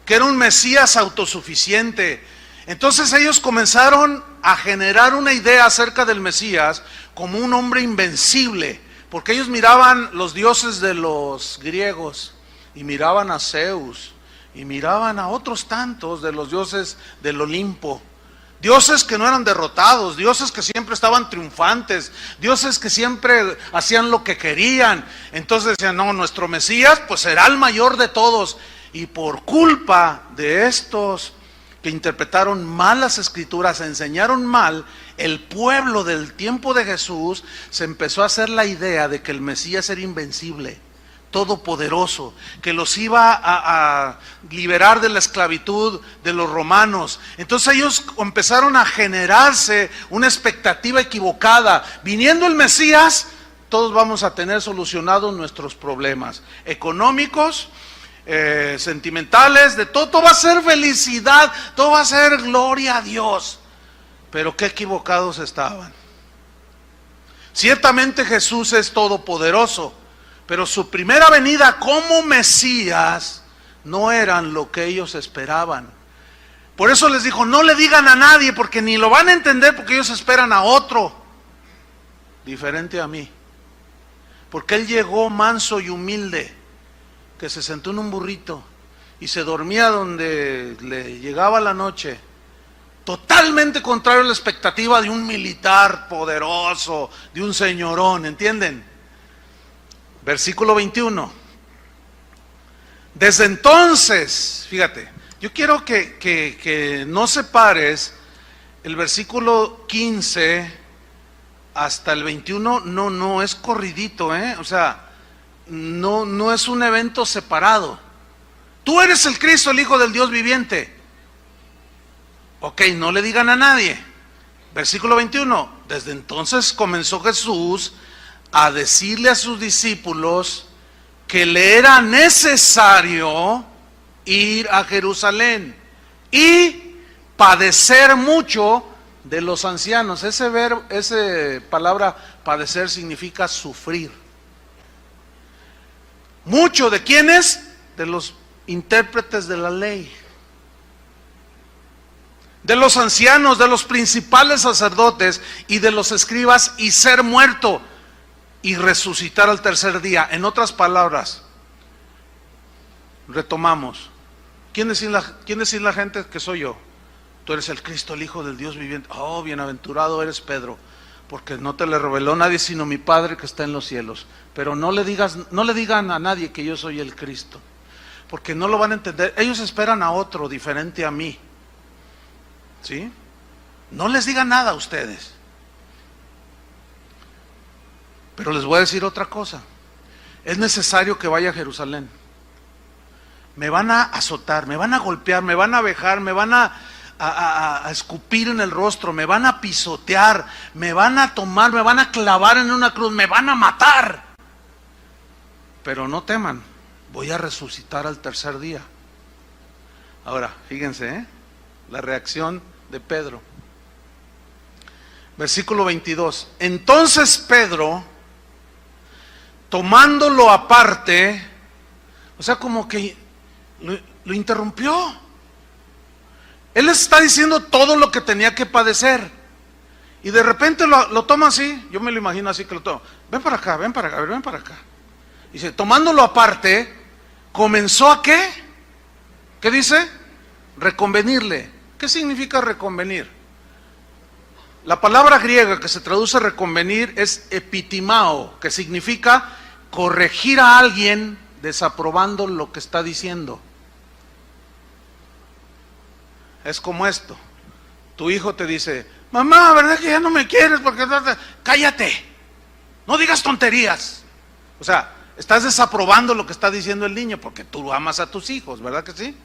que era un Mesías autosuficiente. Entonces ellos comenzaron a generar una idea acerca del Mesías como un hombre invencible, porque ellos miraban los dioses de los griegos y miraban a Zeus y miraban a otros tantos de los dioses del Olimpo, dioses que no eran derrotados, dioses que siempre estaban triunfantes, dioses que siempre hacían lo que querían. Entonces decían: no, nuestro Mesías pues será el mayor de todos. Y por culpa de estos que interpretaron mal las escrituras, enseñaron mal, el pueblo del tiempo de Jesús se empezó a hacer la idea de que el Mesías era invencible. todopoderoso, que los iba a liberar de la esclavitud de los romanos. Entonces ellos empezaron a generarse una expectativa equivocada. Viniendo el Mesías, todos vamos a tener solucionados nuestros problemas económicos, sentimentales, de todo. Todo va a ser felicidad, todo va a ser gloria a Dios. Pero qué equivocados estaban. Ciertamente Jesús es todopoderoso, pero su primera venida como Mesías no eran lo que ellos esperaban. Por eso les dijo, no le digan a nadie, porque ni lo van a entender, porque ellos esperan a otro diferente a mí. Porque Él llegó manso y humilde, que se sentó en un burrito y se dormía donde le llegaba la noche. Totalmente contrario a la expectativa de un militar poderoso, de un señorón, ¿entienden? Versículo 21. Desde entonces, fíjate, yo quiero que no separes el versículo 15 hasta el 21, no es corridito, o sea, no es un evento separado. Tú eres el Cristo, el Hijo del Dios viviente. Ok, no le digan a nadie. Versículo 21. Desde entonces comenzó Jesús a decirle a sus discípulos que le era necesario ir a Jerusalén y padecer mucho de los ancianos. Esa palabra padecer significa sufrir. ¿Mucho de quiénes? De los intérpretes de la ley, de los ancianos, de los principales sacerdotes y de los escribas, y ser muerto y resucitar al tercer día. En otras palabras, retomamos. ¿Quién es la gente que soy yo? Tú eres el Cristo, el Hijo del Dios viviente. Oh, bienaventurado eres Pedro, porque no te le reveló nadie sino mi Padre que está en los cielos. Pero no le digan a nadie que yo soy el Cristo, porque no lo van a entender. Ellos esperan a otro diferente a mí. ¿Sí? No les digan nada a ustedes. Pero les voy a decir otra cosa. Es necesario que vaya a Jerusalén. Me van a azotar, me van a golpear, me van a vejar, me van a escupir en el rostro, me van a pisotear, me van a tomar, me van a clavar en una cruz, me van a matar. Pero no teman, voy a resucitar al tercer día. Ahora, fíjense, la reacción de Pedro. Versículo 22. Entonces Pedro, tomándolo aparte, o sea, como que lo interrumpió. Él les está diciendo todo lo que tenía que padecer, y de repente lo toma así. Yo me lo imagino así, que lo toma. Ven para acá, ven para acá, ven para acá. Dice, tomándolo aparte, comenzó a ¿qué? ¿Qué dice? Reconvenirle. ¿Qué significa reconvenir? La palabra griega que se traduce reconvenir es epitimao, que significa corregir a alguien desaprobando lo que está diciendo. Es como esto. Tu hijo te dice, mamá, ¿verdad que ya no me quieres? Porque cállate, no digas tonterías. O sea, estás desaprobando lo que está diciendo el niño, porque tú amas a tus hijos, ¿verdad que sí?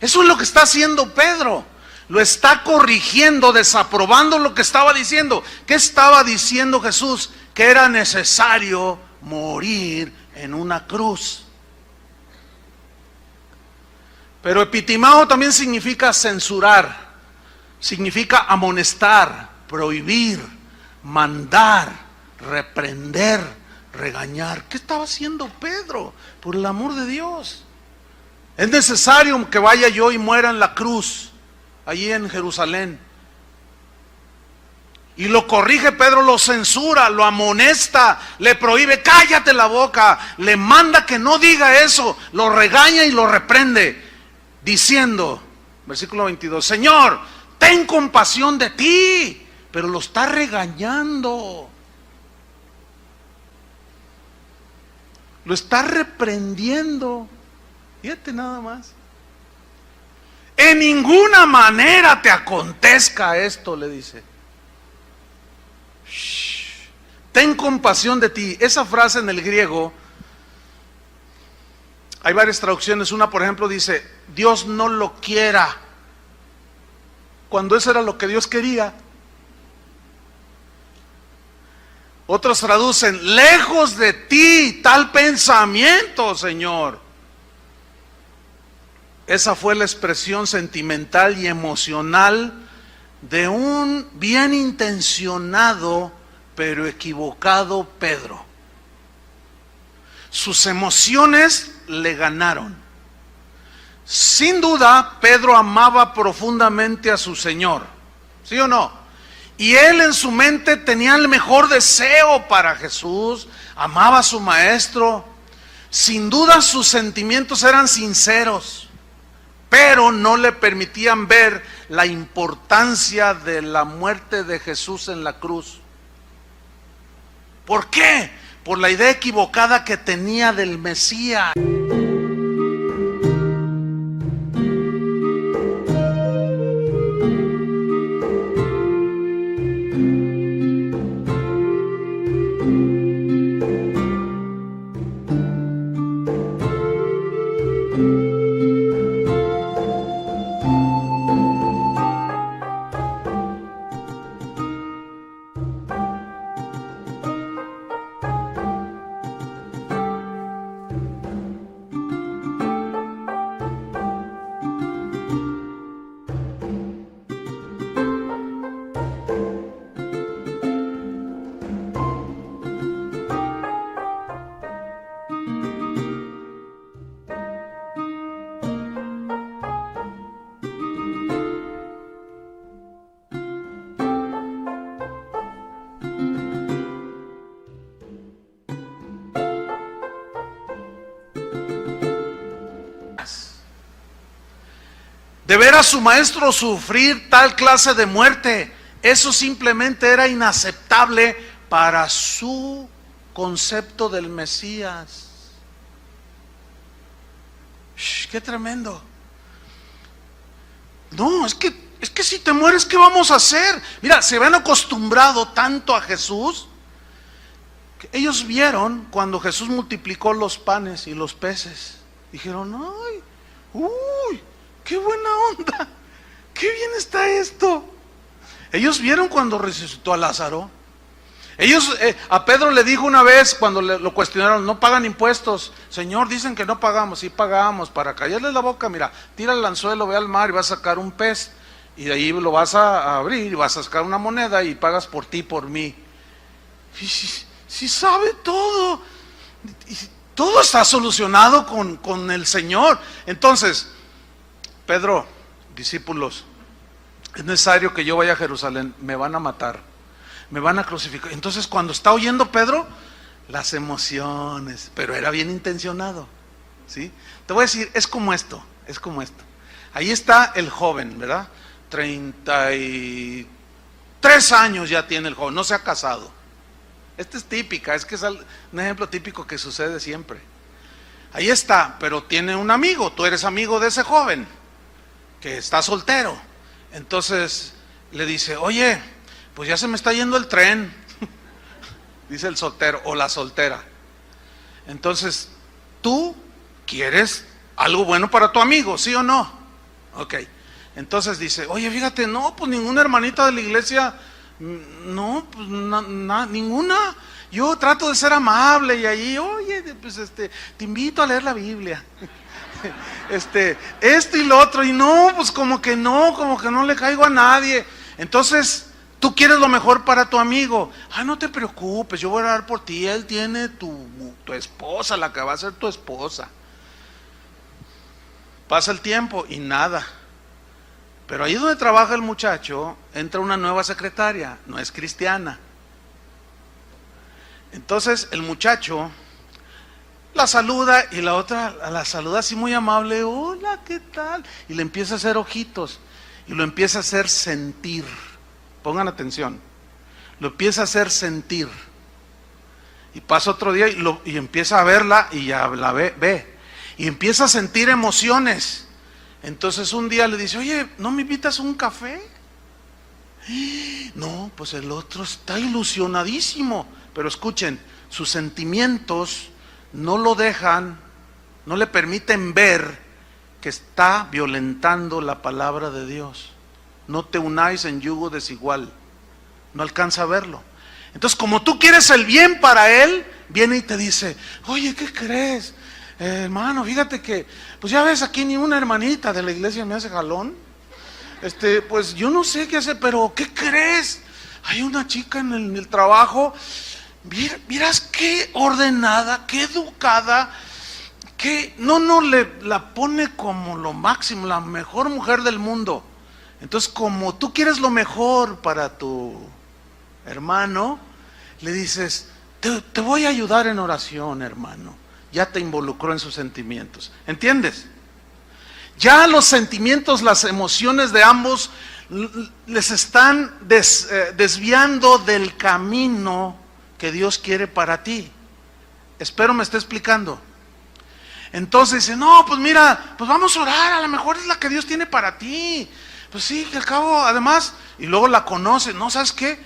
Eso es lo que está haciendo Pedro. Lo está corrigiendo, desaprobando lo que estaba diciendo. ¿Qué estaba diciendo Jesús? Que era necesario morir en una cruz. Pero epitimao también significa censurar, significa amonestar, prohibir, mandar, reprender, regañar. ¿Qué estaba haciendo Pedro? Por el amor de Dios. Es necesario que vaya yo y muera en la cruz, allí en Jerusalén. Y lo corrige Pedro, lo censura, lo amonesta, le prohíbe, cállate la boca, le manda que no diga eso, lo regaña y lo reprende, diciendo, versículo 22, Señor, ten compasión de ti, pero lo está regañando, lo está reprendiendo. Fíjate nada más. En ninguna manera te acontezca esto, le dice. Shh, ten compasión de ti. Esa frase en el griego Hay varias traducciones. Una, por ejemplo, dice, Dios no lo quiera, cuando eso era lo que Dios quería. Otros traducen, lejos de ti tal pensamiento, Señor. Esa fue la expresión sentimental y emocional de un bien intencionado pero equivocado Pedro. Sus emociones le ganaron. Sin duda, Pedro amaba profundamente a su Señor, ¿sí o no? Y él en su mente tenía el mejor deseo para Jesús, amaba a su maestro. Sin duda sus sentimientos eran sinceros, pero no le permitían ver la importancia de la muerte de Jesús en la cruz. ¿Por qué? Por la idea equivocada que tenía del Mesías. De ver a su maestro sufrir tal clase de muerte, eso simplemente era inaceptable para su concepto del Mesías. ¡Qué tremendo! No, es que si te mueres, ¿qué vamos a hacer? Mira, se habían acostumbrado tanto a Jesús, que ellos vieron cuando Jesús multiplicó los panes y los peces. Dijeron, ¡ay! ¡Uy! ¡Qué buena onda! ¡Qué bien está esto! Ellos vieron cuando resucitó a Lázaro. A Pedro le dijo una vez cuando lo cuestionaron, no pagan impuestos. Señor, dicen que no pagamos. Sí pagamos. Para callarles la boca, mira, tira el anzuelo, ve al mar y vas a sacar un pez. Y de ahí lo vas a abrir y vas a sacar una moneda y pagas por ti, por mí. Si sabe todo. Y todo está solucionado con el Señor. Entonces, Pedro, discípulos, es necesario que yo vaya a Jerusalén, me van a matar, me van a crucificar. Entonces cuando está oyendo Pedro, las emociones, pero era bien intencionado, ¿sí? Te voy a decir, es como esto. Ahí está el joven, ¿verdad? 33 años ya tiene el joven, no se ha casado. Esta es típica, es que es un ejemplo típico que sucede siempre. Ahí está, pero tiene un amigo, tú eres amigo de ese joven que está soltero. Entonces le dice, oye, pues ya se me está yendo el tren, dice el soltero o la soltera. Entonces, ¿tú quieres algo bueno para tu amigo, sí o no? Ok, entonces dice, oye, fíjate, no, pues ninguna hermanita de la iglesia, no, pues ninguna. Yo trato de ser amable y ahí, oye, pues te invito a leer la Biblia. Esto y lo otro, y no, pues como que no le caigo a nadie. Entonces, tú quieres lo mejor para tu amigo. No te preocupes, yo voy a orar por ti. Él tiene tu esposa, la que va a ser tu esposa. Pasa el tiempo y nada. Pero ahí donde trabaja el muchacho, entra una nueva secretaria, no es cristiana. Entonces el muchacho la saluda y la otra la saluda así muy amable, hola, ¿qué tal? Y le empieza a hacer ojitos y lo empieza a hacer sentir. Pongan atención, lo empieza a hacer sentir. Y pasa otro día y empieza a verla y ya la ve y empieza a sentir emociones. Entonces un día le dice, oye, ¿no me invitas a un café? No, pues el otro está ilusionadísimo. Pero escuchen, sus sentimientos no lo dejan no le permiten ver que está violentando la palabra de Dios. No te unáis en yugo desigual. No alcanza a verlo. Entonces, como tú quieres el bien para él, viene y te dice: oye, ¿qué crees? Hermano, fíjate que, pues ya ves, aquí ni una hermanita de la iglesia me hace jalón. Pues yo no sé qué hacer, pero ¿qué crees? Hay una chica en el trabajo, miras qué ordenada, qué educada, que no la pone como lo máximo, la mejor mujer del mundo. Entonces, como tú quieres lo mejor para tu hermano, le dices: te voy a ayudar en oración, hermano. Ya te involucró en sus sentimientos. ¿Entiendes? Ya los sentimientos, las emociones de ambos les están desviando del camino que Dios quiere para ti. Espero me esté explicando. Entonces dice: no, pues mira, pues vamos a orar, a lo mejor es la que Dios tiene para ti. Pues sí, que al cabo, además, y luego la conoce. No, ¿sabes qué?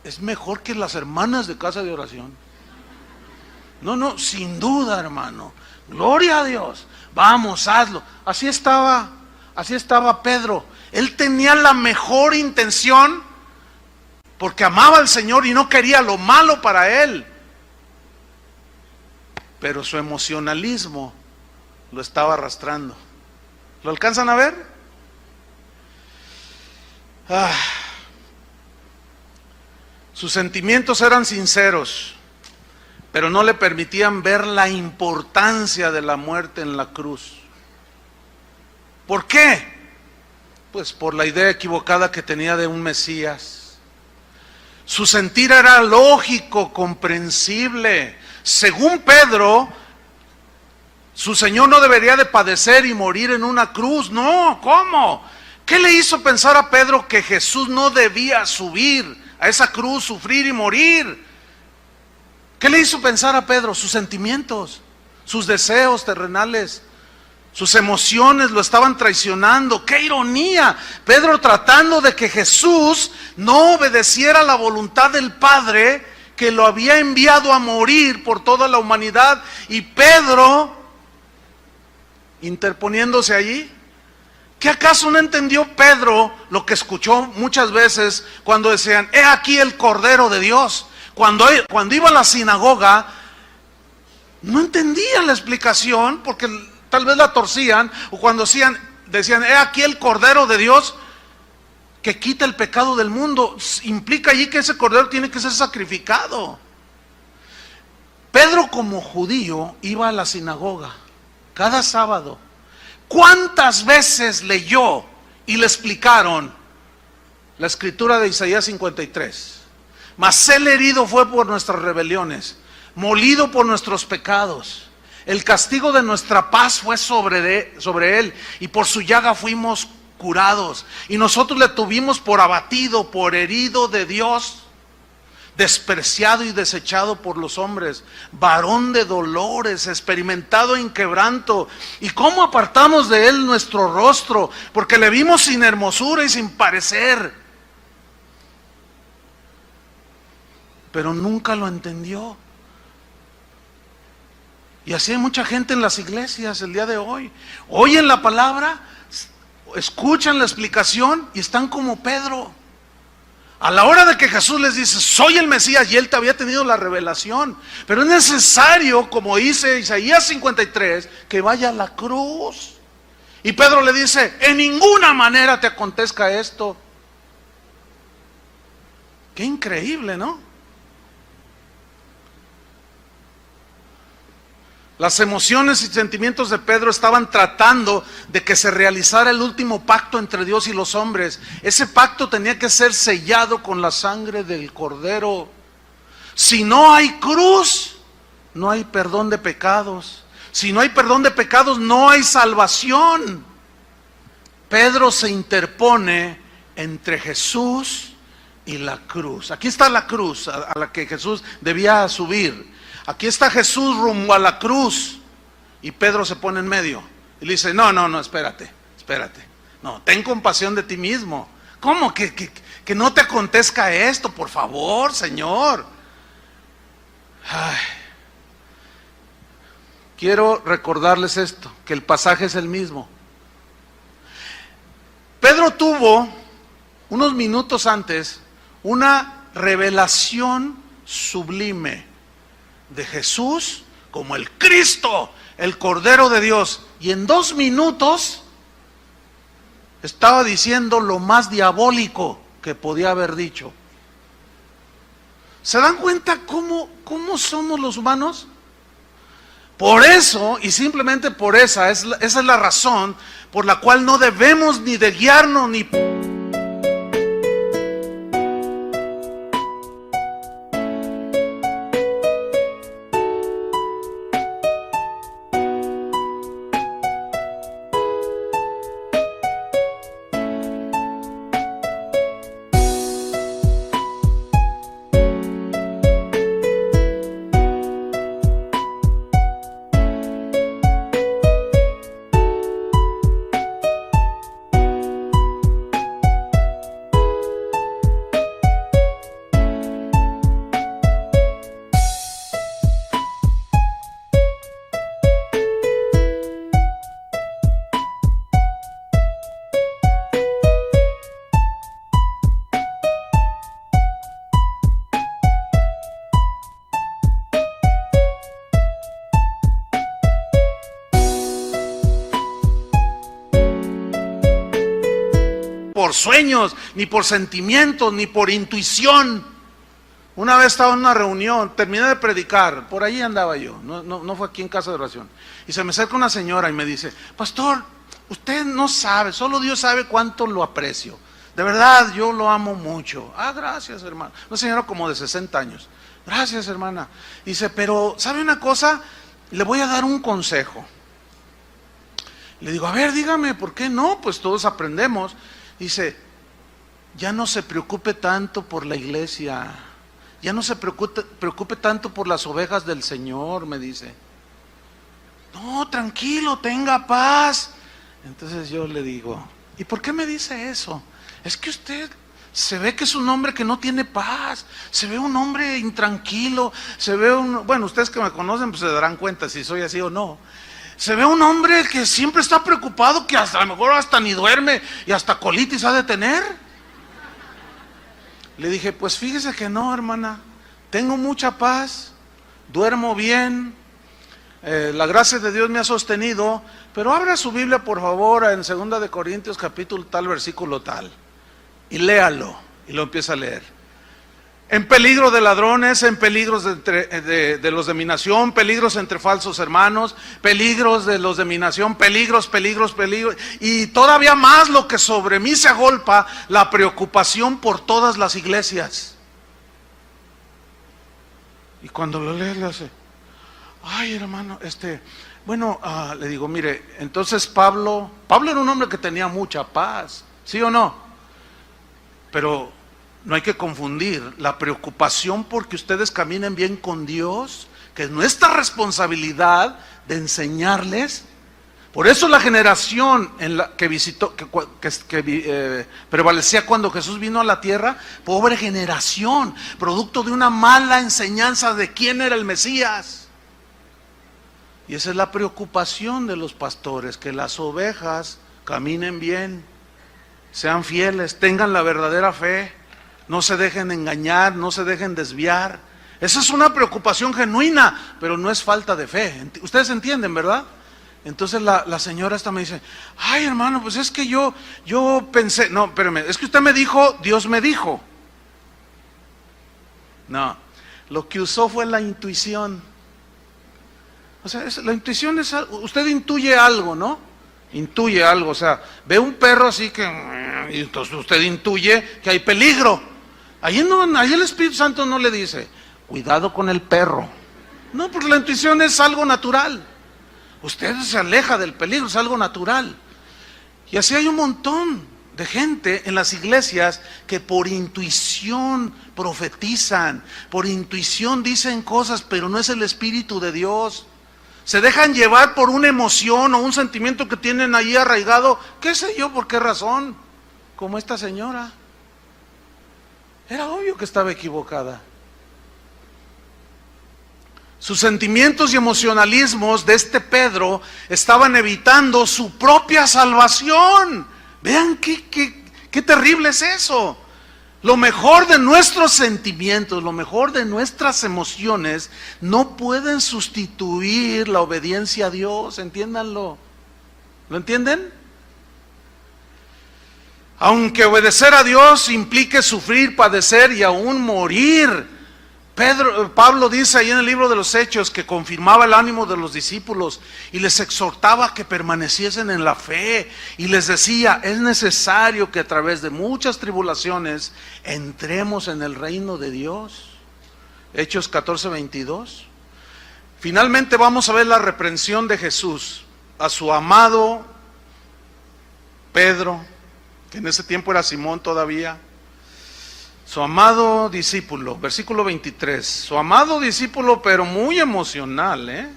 Es mejor que las hermanas de casa de oración. No, sin duda, hermano. Gloria a Dios. Vamos, hazlo. Así estaba Pedro. Él tenía la mejor intención porque amaba al Señor y no quería lo malo para él. Pero su emocionalismo lo estaba arrastrando. ¿Lo alcanzan a ver? Sus sentimientos eran sinceros, pero no le permitían ver la importancia de la muerte en la cruz. ¿Por qué? Pues por la idea equivocada que tenía de un Mesías. Su sentir era lógico, comprensible. Según Pedro, su Señor no debería de padecer y morir en una cruz. No, ¿cómo? ¿Qué le hizo pensar a Pedro que Jesús no debía subir a esa cruz, sufrir y morir? ¿Qué le hizo pensar a Pedro? Sus sentimientos, sus deseos terrenales, sus emociones lo estaban traicionando. ¡Qué ironía! Pedro tratando de que Jesús no obedeciera la voluntad del Padre que lo había enviado a morir por toda la humanidad, y Pedro interponiéndose allí. ¿Qué acaso no entendió Pedro lo que escuchó muchas veces cuando decían: he aquí el Cordero de Dios? Cuando iba a la sinagoga, no entendía la explicación, porque tal vez la torcían, o cuando decían: he aquí el Cordero de Dios que quita el pecado del mundo. Implica allí que ese Cordero tiene que ser sacrificado. Pedro, como judío, iba a la sinagoga cada sábado. ¿Cuántas veces leyó y le explicaron la escritura de Isaías 53? Mas él herido fue por nuestras rebeliones, molido por nuestros pecados. El castigo de nuestra paz fue sobre él, y por su llaga fuimos curados. Y nosotros le tuvimos por abatido, por herido de Dios, despreciado y desechado por los hombres, varón de dolores, experimentado en quebranto. ¿Y cómo apartamos de él nuestro rostro? Porque le vimos sin hermosura y sin parecer. Pero nunca lo entendió. Y así hay mucha gente en las iglesias el día de hoy. Oyen la palabra, escuchan la explicación y están como Pedro. A la hora de que Jesús les dice: soy el Mesías, y él te había tenido la revelación, pero es necesario, como dice Isaías 53, que vaya a la cruz. Y Pedro le dice: en ninguna manera te acontezca esto. Qué increíble, ¿no? Las emociones y sentimientos de Pedro estaban tratando de que se realizara el último pacto entre Dios y los hombres. Ese pacto tenía que ser sellado con la sangre del Cordero. Si no hay cruz, no hay perdón de pecados. Si no hay perdón de pecados, no hay salvación. Pedro se interpone entre Jesús y la cruz. Aquí está la cruz a la que Jesús debía subir. Aquí está Jesús rumbo a la cruz, y Pedro se pone en medio y le dice: no, espérate. No, ten compasión de ti mismo. ¿Cómo que no te acontezca esto? Por favor, Señor. Ay, quiero recordarles esto, que el pasaje es el mismo. Pedro tuvo, unos minutos antes, una revelación sublime de Jesús como el Cristo, el Cordero de Dios. Y en 2 minutos estaba diciendo lo más diabólico que podía haber dicho. ¿Se dan cuenta cómo somos los humanos? Por eso, y simplemente por esa es la razón por la cual no debemos ni de guiarnos ni... por sueños, ni por sentimientos, ni por intuición. Una vez estaba en una reunión, terminé de predicar, por ahí andaba yo, no fue aquí en casa de oración, y se me acerca una señora y me dice: pastor, usted no sabe, solo Dios sabe cuánto lo aprecio, de verdad yo lo amo mucho. Ah, gracias, hermano. Una señora como de 60 años, gracias, hermana. Dice: pero ¿sabe una cosa? Le voy a dar un consejo. Le digo: a ver, dígame, ¿por qué no? Pues todos aprendemos. Dice: ya no se preocupe tanto por la iglesia, ya no se preocupe tanto por las ovejas del Señor, me dice. No, tranquilo, tenga paz. Entonces yo le digo: ¿y por qué me dice eso? Es que usted se ve que es un hombre que no tiene paz, se ve un hombre intranquilo, se ve bueno, ustedes que me conocen pues se darán cuenta si soy así o no. Se ve un hombre que siempre está preocupado, que hasta a lo mejor hasta ni duerme y hasta colitis ha de tener. Le dije: pues fíjese que no, hermana, tengo mucha paz, duermo bien, la gracia de Dios me ha sostenido, pero abra su Biblia por favor en 2 de Corintios capítulo tal, versículo tal, y léalo, y lo empieza a leer. En peligro de ladrones, en peligros de los de mi nación, peligros entre falsos hermanos, peligros de los de mi nación, peligros, y todavía más lo que sobre mí se agolpa, la preocupación por todas las iglesias. Y cuando lo lee le hace: ay, hermano, bueno, le digo: mire, entonces Pablo era un hombre que tenía mucha paz, ¿sí o no? Pero no hay que confundir la preocupación porque ustedes caminen bien con Dios, que es nuestra responsabilidad de enseñarles. Por eso la generación en la que visitó, que prevalecía cuando Jesús vino a la tierra, pobre generación, producto de una mala enseñanza de quién era el Mesías. Y esa es la preocupación de los pastores, que las ovejas caminen bien, sean fieles, tengan la verdadera fe, no se dejen engañar, no se dejen desviar. Esa es una preocupación genuina, pero no es falta de fe. Ustedes entienden, ¿verdad? Entonces la señora esta me dice: ay, hermano, pues es que yo pensé, no, espérame, es que usted me dijo, Dios me dijo. No, lo que usó fue la intuición. O sea, la intuición es, usted intuye algo, ¿no? Intuye algo, o sea, ve un perro así que, y entonces usted intuye que hay peligro. Ahí el Espíritu Santo no le dice: cuidado con el perro. No, porque la intuición es algo natural. Usted se aleja del peligro, es algo natural. Y así hay un montón de gente en las iglesias que por intuición profetizan, por intuición dicen cosas, pero no es el Espíritu de Dios. Se dejan llevar por una emoción o un sentimiento que tienen ahí arraigado, qué sé yo por qué razón, como esta señora. Era obvio que estaba equivocada. Sus sentimientos y emocionalismos de este Pedro estaban evitando su propia salvación. Vean qué terrible es eso. Lo mejor de nuestros sentimientos, lo mejor de nuestras emociones no pueden sustituir la obediencia a Dios, entiéndanlo. ¿Lo entienden? Aunque obedecer a Dios implique sufrir, padecer y aún morir. Pablo dice ahí en el libro de los Hechos que confirmaba el ánimo de los discípulos y les exhortaba a que permaneciesen en la fe y les decía, es necesario que a través de muchas tribulaciones entremos en el reino de Dios. Hechos 14:22. Finalmente vamos a ver la reprensión de Jesús a su amado Pedro, que en ese tiempo era Simón todavía. Su amado discípulo, versículo 23, su amado discípulo, pero muy emocional,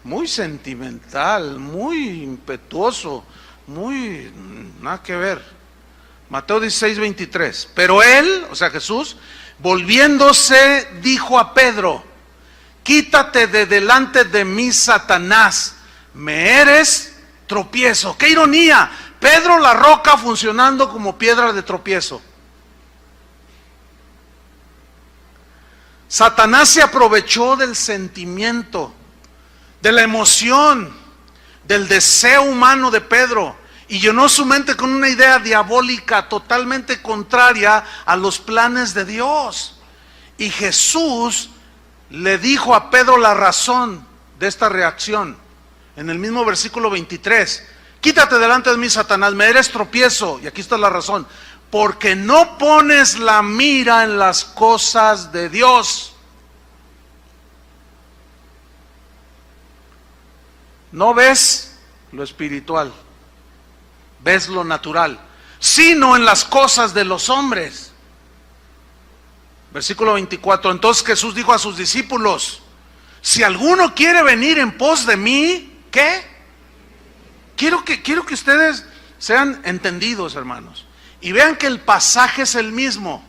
muy sentimental, muy impetuoso, muy, nada que ver. Mateo 16:23, pero él, o sea Jesús, volviéndose dijo a Pedro, quítate de delante de mí, Satanás, me eres tropiezo. ¡Qué ironía! Pedro la roca funcionando como piedra de tropiezo. Satanás se aprovechó del sentimiento, de la emoción, del deseo humano de Pedro y llenó su mente con una idea diabólica totalmente contraria a los planes de Dios. Y Jesús le dijo a Pedro la razón de esta reacción. En el mismo versículo 23, quítate delante de mí, Satanás, me eres tropiezo. Y aquí está la razón. Porque no pones la mira en las cosas de Dios. No ves lo espiritual, ves lo natural, sino en las cosas de los hombres. Versículo 24, entonces Jesús dijo a sus discípulos, si alguno quiere venir en pos de mí, ¿qué? Quiero que ustedes sean entendidos, hermanos. Y vean que el pasaje es el mismo,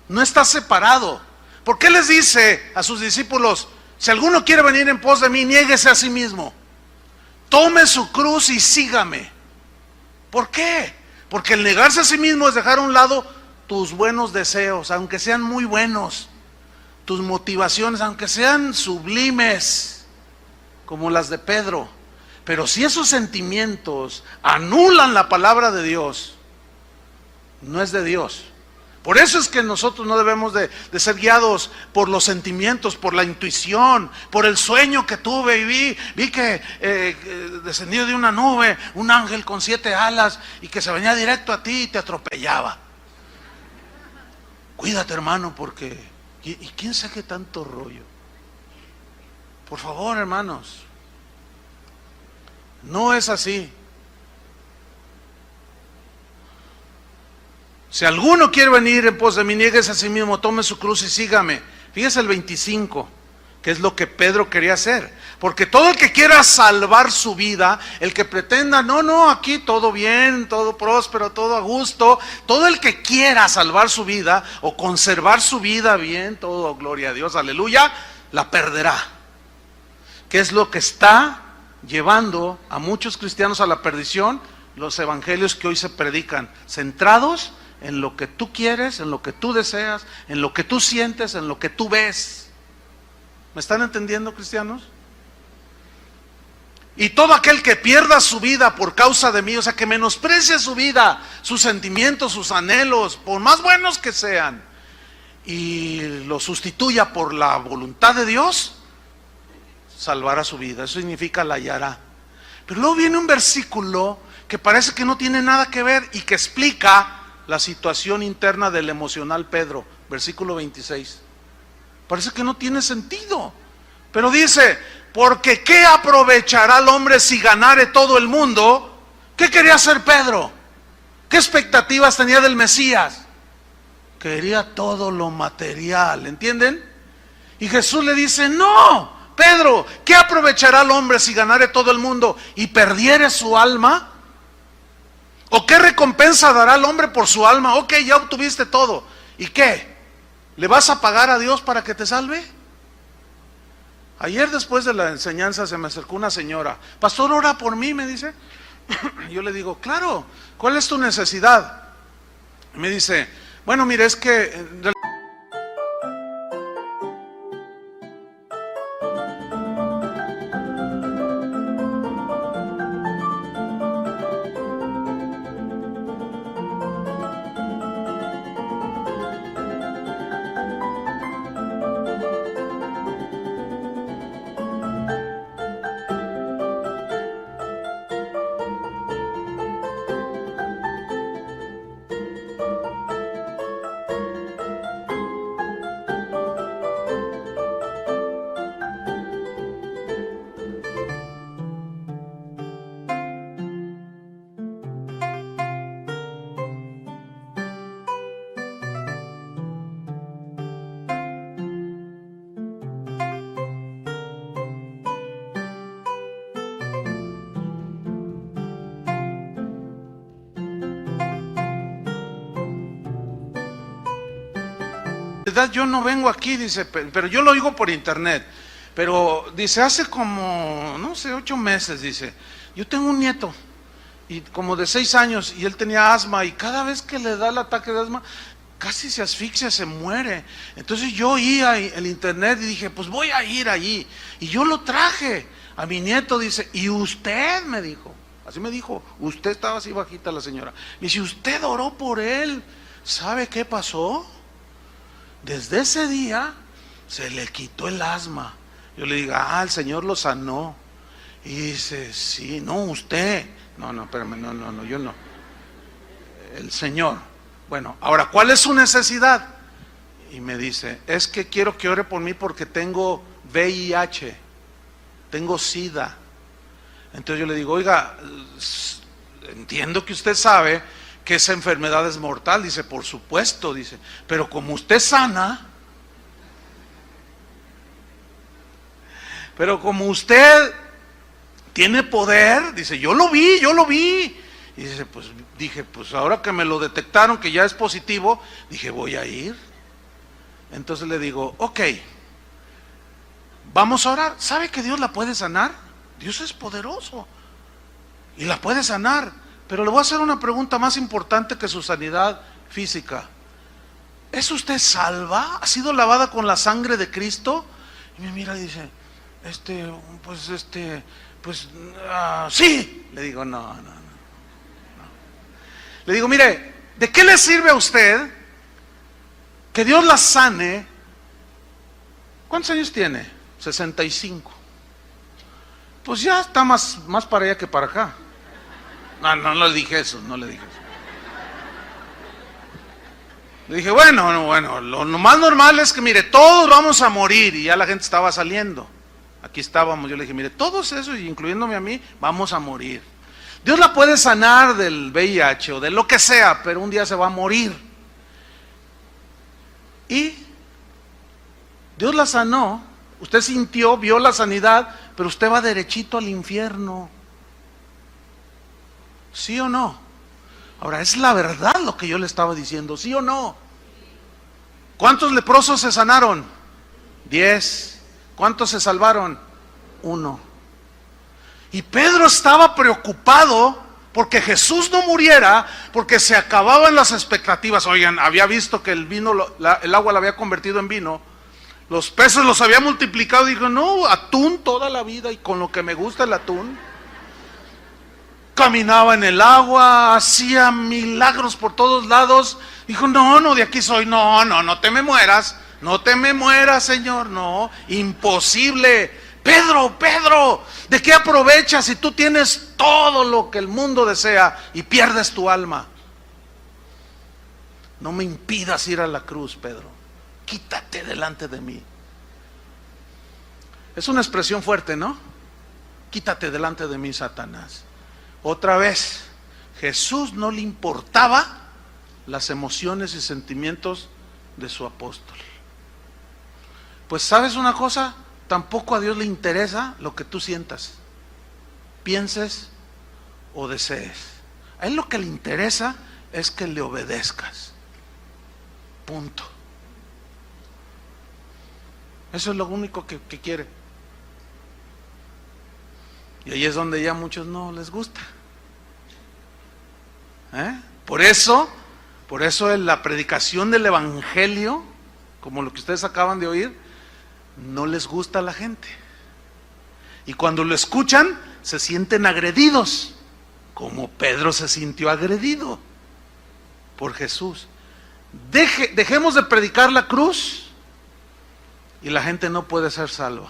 no está separado. ¿Por qué les dice a sus discípulos, si alguno quiere venir en pos de mí, niéguese a sí mismo, tome su cruz y sígame? ¿Por qué? Porque el negarse a sí mismo es dejar a un lado tus buenos deseos, aunque sean muy buenos, tus motivaciones, aunque sean sublimes, como las de Pedro. Pero si esos sentimientos anulan la palabra de Dios, no es de Dios. Por eso es que nosotros no debemos de ser guiados por los sentimientos, por la intuición, por el sueño que tuve y vi que descendió de una nube un ángel con 7 alas y que se venía directo a ti y te atropellaba. Cuídate, hermano, porque y quién sabe qué tanto rollo. Por favor, hermanos, no es así. Si alguno quiere venir en pos de mí, niéguese a sí mismo, tome su cruz y sígame. Fíjese el 25, que es lo que Pedro quería hacer. Porque todo el que quiera salvar su vida, el que pretenda, no, aquí todo bien, todo próspero, todo a gusto, todo el que quiera salvar su vida o conservar su vida bien, todo gloria a Dios, aleluya, la perderá. ¿Qué es lo que está llevando a muchos cristianos a la perdición? Los evangelios que hoy se predican, centrados en lo que tú quieres, en lo que tú deseas, en lo que tú sientes, en lo que tú ves. ¿Me están entendiendo, cristianos? Y todo aquel que pierda su vida por causa de mí, o sea, que menosprecie su vida, sus sentimientos, sus anhelos, por más buenos que sean, y lo sustituya por la voluntad de Dios, salvará su vida. Eso significa la hallará. Pero luego viene un versículo que parece que no tiene nada que ver y que explica la situación interna del emocional Pedro, versículo 26. Parece que no tiene sentido, pero dice, porque ¿qué aprovechará el hombre si ganare todo el mundo? ¿Qué quería hacer Pedro? ¿Qué expectativas tenía del Mesías? Quería todo lo material, ¿entienden? Y Jesús le dice, no, Pedro, ¿qué aprovechará el hombre si ganare todo el mundo y perdiere su alma? ¿O qué recompensa dará el hombre por su alma? Ok, ya obtuviste todo. ¿Y qué? ¿Le vas a pagar a Dios para que te salve? Ayer después de la enseñanza se me acercó una señora. Pastor, ora por mí, me dice. Yo le digo, claro, ¿cuál es tu necesidad? Me dice, bueno, mire, es que... Yo no vengo aquí, dice, pero yo lo oigo por internet. Pero dice, hace como, no sé, 8 meses, dice, yo tengo un nieto, y como de 6 años, y él tenía asma, y cada vez que le da el ataque de asma, casi se asfixia, se muere. Entonces yo oí el internet y dije, pues voy a ir allí. Y yo lo traje a mi nieto, dice, y usted me dijo, así me dijo, usted estaba así bajita la señora. Me dice, usted oró por él, ¿sabe qué pasó? Desde ese día se le quitó el asma. Yo le digo, el Señor lo sanó. Y dice, sí, no, usted. No, espérame, no, yo no. El Señor. Bueno, ahora, ¿cuál es su necesidad? Y me dice, es que quiero que ore por mí porque tengo VIH, tengo SIDA. Entonces yo le digo, oiga, entiendo que usted sabe que esa enfermedad es mortal. Dice, por supuesto, dice, pero como usted sana, pero como usted tiene poder, dice, yo lo vi. Y dice, pues dije, pues ahora que me lo detectaron que ya es positivo, dije, voy a ir. Entonces le digo, ok, vamos a orar. ¿Sabe que Dios la puede sanar? Dios es poderoso y la puede sanar. Pero le voy a hacer una pregunta más importante que su sanidad física. ¿Es usted salva? ¿Ha sido lavada con la sangre de Cristo? Y me mira y dice, sí. Le digo, no. Le digo, mire, ¿de qué le sirve a usted que Dios la sane? ¿Cuántos años tiene? 65. Pues ya está más para allá que para acá. No le dije eso. Le dije, bueno, lo más normal es que, mire, todos vamos a morir. Y ya la gente estaba saliendo. Aquí estábamos, yo le dije, mire, todos esos, incluyéndome a mí, vamos a morir. Dios la puede sanar del VIH o de lo que sea, pero un día se va a morir. Y Dios la sanó, usted sintió, vio la sanidad, pero usted va derechito al infierno. ¿Sí o no? Ahora, es la verdad lo que yo le estaba diciendo, ¿sí o no? ¿Cuántos leprosos se sanaron? 10. ¿Cuántos se salvaron? 1. Y Pedro estaba preocupado porque Jesús no muriera, porque se acababan las expectativas. Oigan, había visto que el vino, el agua la había convertido en vino, los peces los había multiplicado. Dijo, no, atún toda la vida, y con lo que me gusta el atún. Caminaba en el agua, hacía milagros por todos lados. Dijo, no, de aquí soy. No te me mueras, Señor, no, imposible. Pedro, ¿de qué aprovechas si tú tienes todo lo que el mundo desea y pierdes tu alma? No me impidas ir a la cruz, Pedro. Quítate delante de mí. Es una expresión fuerte, ¿no? Quítate delante de mí, Satanás. Otra vez, Jesús no le importaba las emociones y sentimientos de su apóstol. Pues, ¿sabes una cosa? Tampoco a Dios le interesa lo que tú sientas, pienses o desees. A Él lo que le interesa es que le obedezcas. Punto. Eso es lo único que quiere. Y ahí es donde ya a muchos no les gusta. Por eso en la predicación del evangelio, como lo que ustedes acaban de oír, no les gusta a la gente. Y cuando lo escuchan, se sienten agredidos, como Pedro se sintió agredido por Jesús. Dejemos de predicar la cruz y la gente no puede ser salva.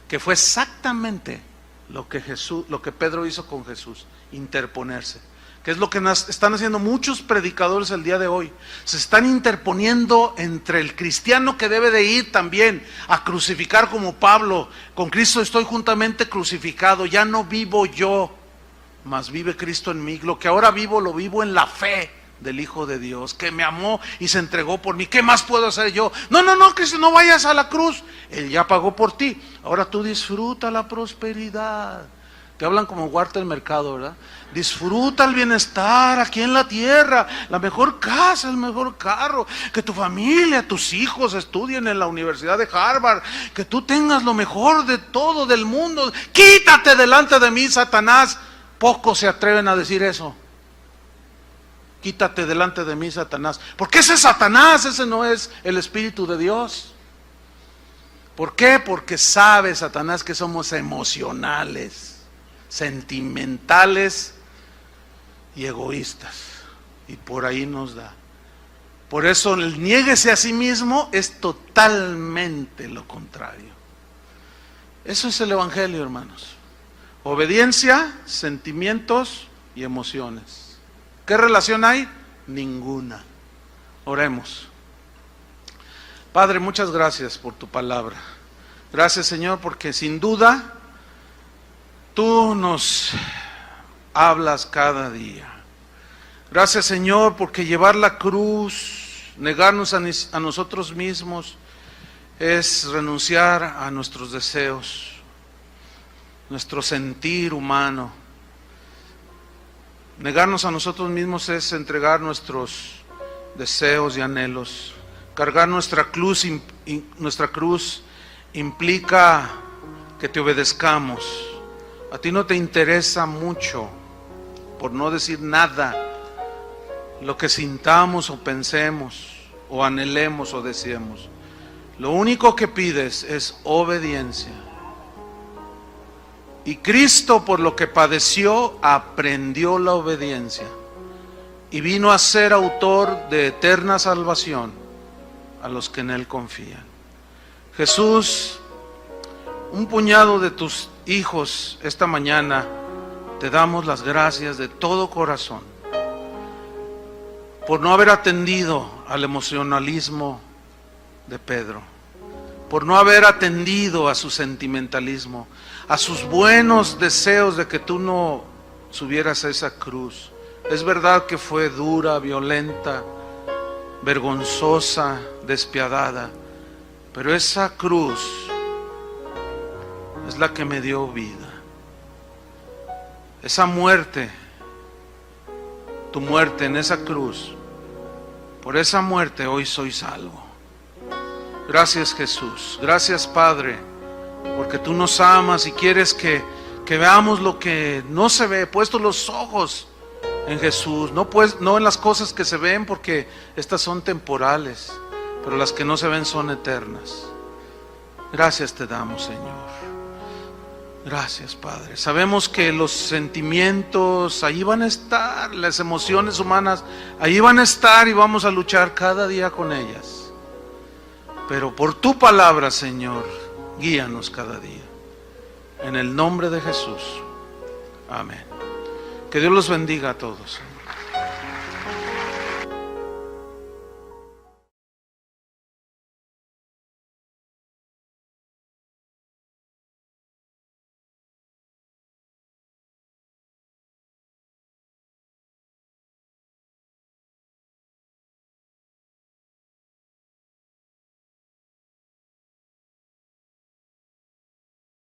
Que fue exactamente lo que Pedro hizo con Jesús, interponerse. Que es lo que están haciendo muchos predicadores el día de hoy. Se están interponiendo entre el cristiano que debe de ir también a crucificar como Pablo. Con Cristo estoy juntamente crucificado, ya no vivo yo, mas vive Cristo en mí. Lo que ahora vivo, lo vivo en la fe del Hijo de Dios, que me amó y se entregó por mí. ¿Qué más puedo hacer yo? No, Cristo, no vayas a la cruz. Él ya pagó por ti. Ahora tú disfruta la prosperidad. Te hablan como Walter Mercado, ¿verdad? Disfruta el bienestar aquí en la tierra, la mejor casa, el mejor carro, que tu familia, tus hijos estudien en la Universidad de Harvard, que tú tengas lo mejor de todo del mundo. Quítate delante de mí, Satanás. Pocos se atreven a decir eso. Quítate delante de mí, Satanás. Porque ese Satanás, ese no es el Espíritu de Dios. ¿Por qué? Porque sabe Satanás que somos emocionales, sentimentales y egoístas, y por ahí nos da. Por eso el niéguese a sí mismo es totalmente lo contrario. Eso es el evangelio, hermanos. Obediencia, sentimientos y emociones. ¿Qué relación hay? Ninguna. Oremos. Padre, muchas gracias por tu palabra. Gracias, Señor, porque sin duda tú nos hablas cada día. Gracias, Señor, porque llevar la cruz, negarnos a nosotros mismos, es renunciar a nuestros deseos, nuestro sentir humano. Negarnos a nosotros mismos es entregar nuestros deseos y anhelos. Cargar nuestra cruz implica que te obedezcamos. A ti no te interesa mucho, por no decir nada, lo que sintamos o pensemos, o anhelemos o deseemos. Lo único que pides es obediencia. Y Cristo, por lo que padeció, aprendió la obediencia y vino a ser autor de eterna salvación a los que en Él confían. Jesús, un puñado de tus hijos esta mañana te damos las gracias de todo corazón por no haber atendido al emocionalismo de Pedro, por no haber atendido a su sentimentalismo, a sus buenos deseos de que tú no subieras a esa cruz. Es verdad que fue dura, violenta, vergonzosa, despiadada, pero esa cruz es la que me dio vida. Esa muerte, tu muerte en esa cruz, por esa muerte hoy soy salvo. Gracias, Jesús. Gracias, Padre, porque tú nos amas y quieres que veamos lo que no se ve, puesto los ojos en Jesús, no en las cosas que se ven, porque estas son temporales, pero las que no se ven son eternas. Gracias te damos, Señor. Gracias, Padre. Sabemos que los sentimientos ahí van a estar, las emociones humanas ahí van a estar, y vamos a luchar cada día con ellas. Pero por tu palabra, Señor, guíanos cada día. En el nombre de Jesús. Amén. Que Dios los bendiga a todos.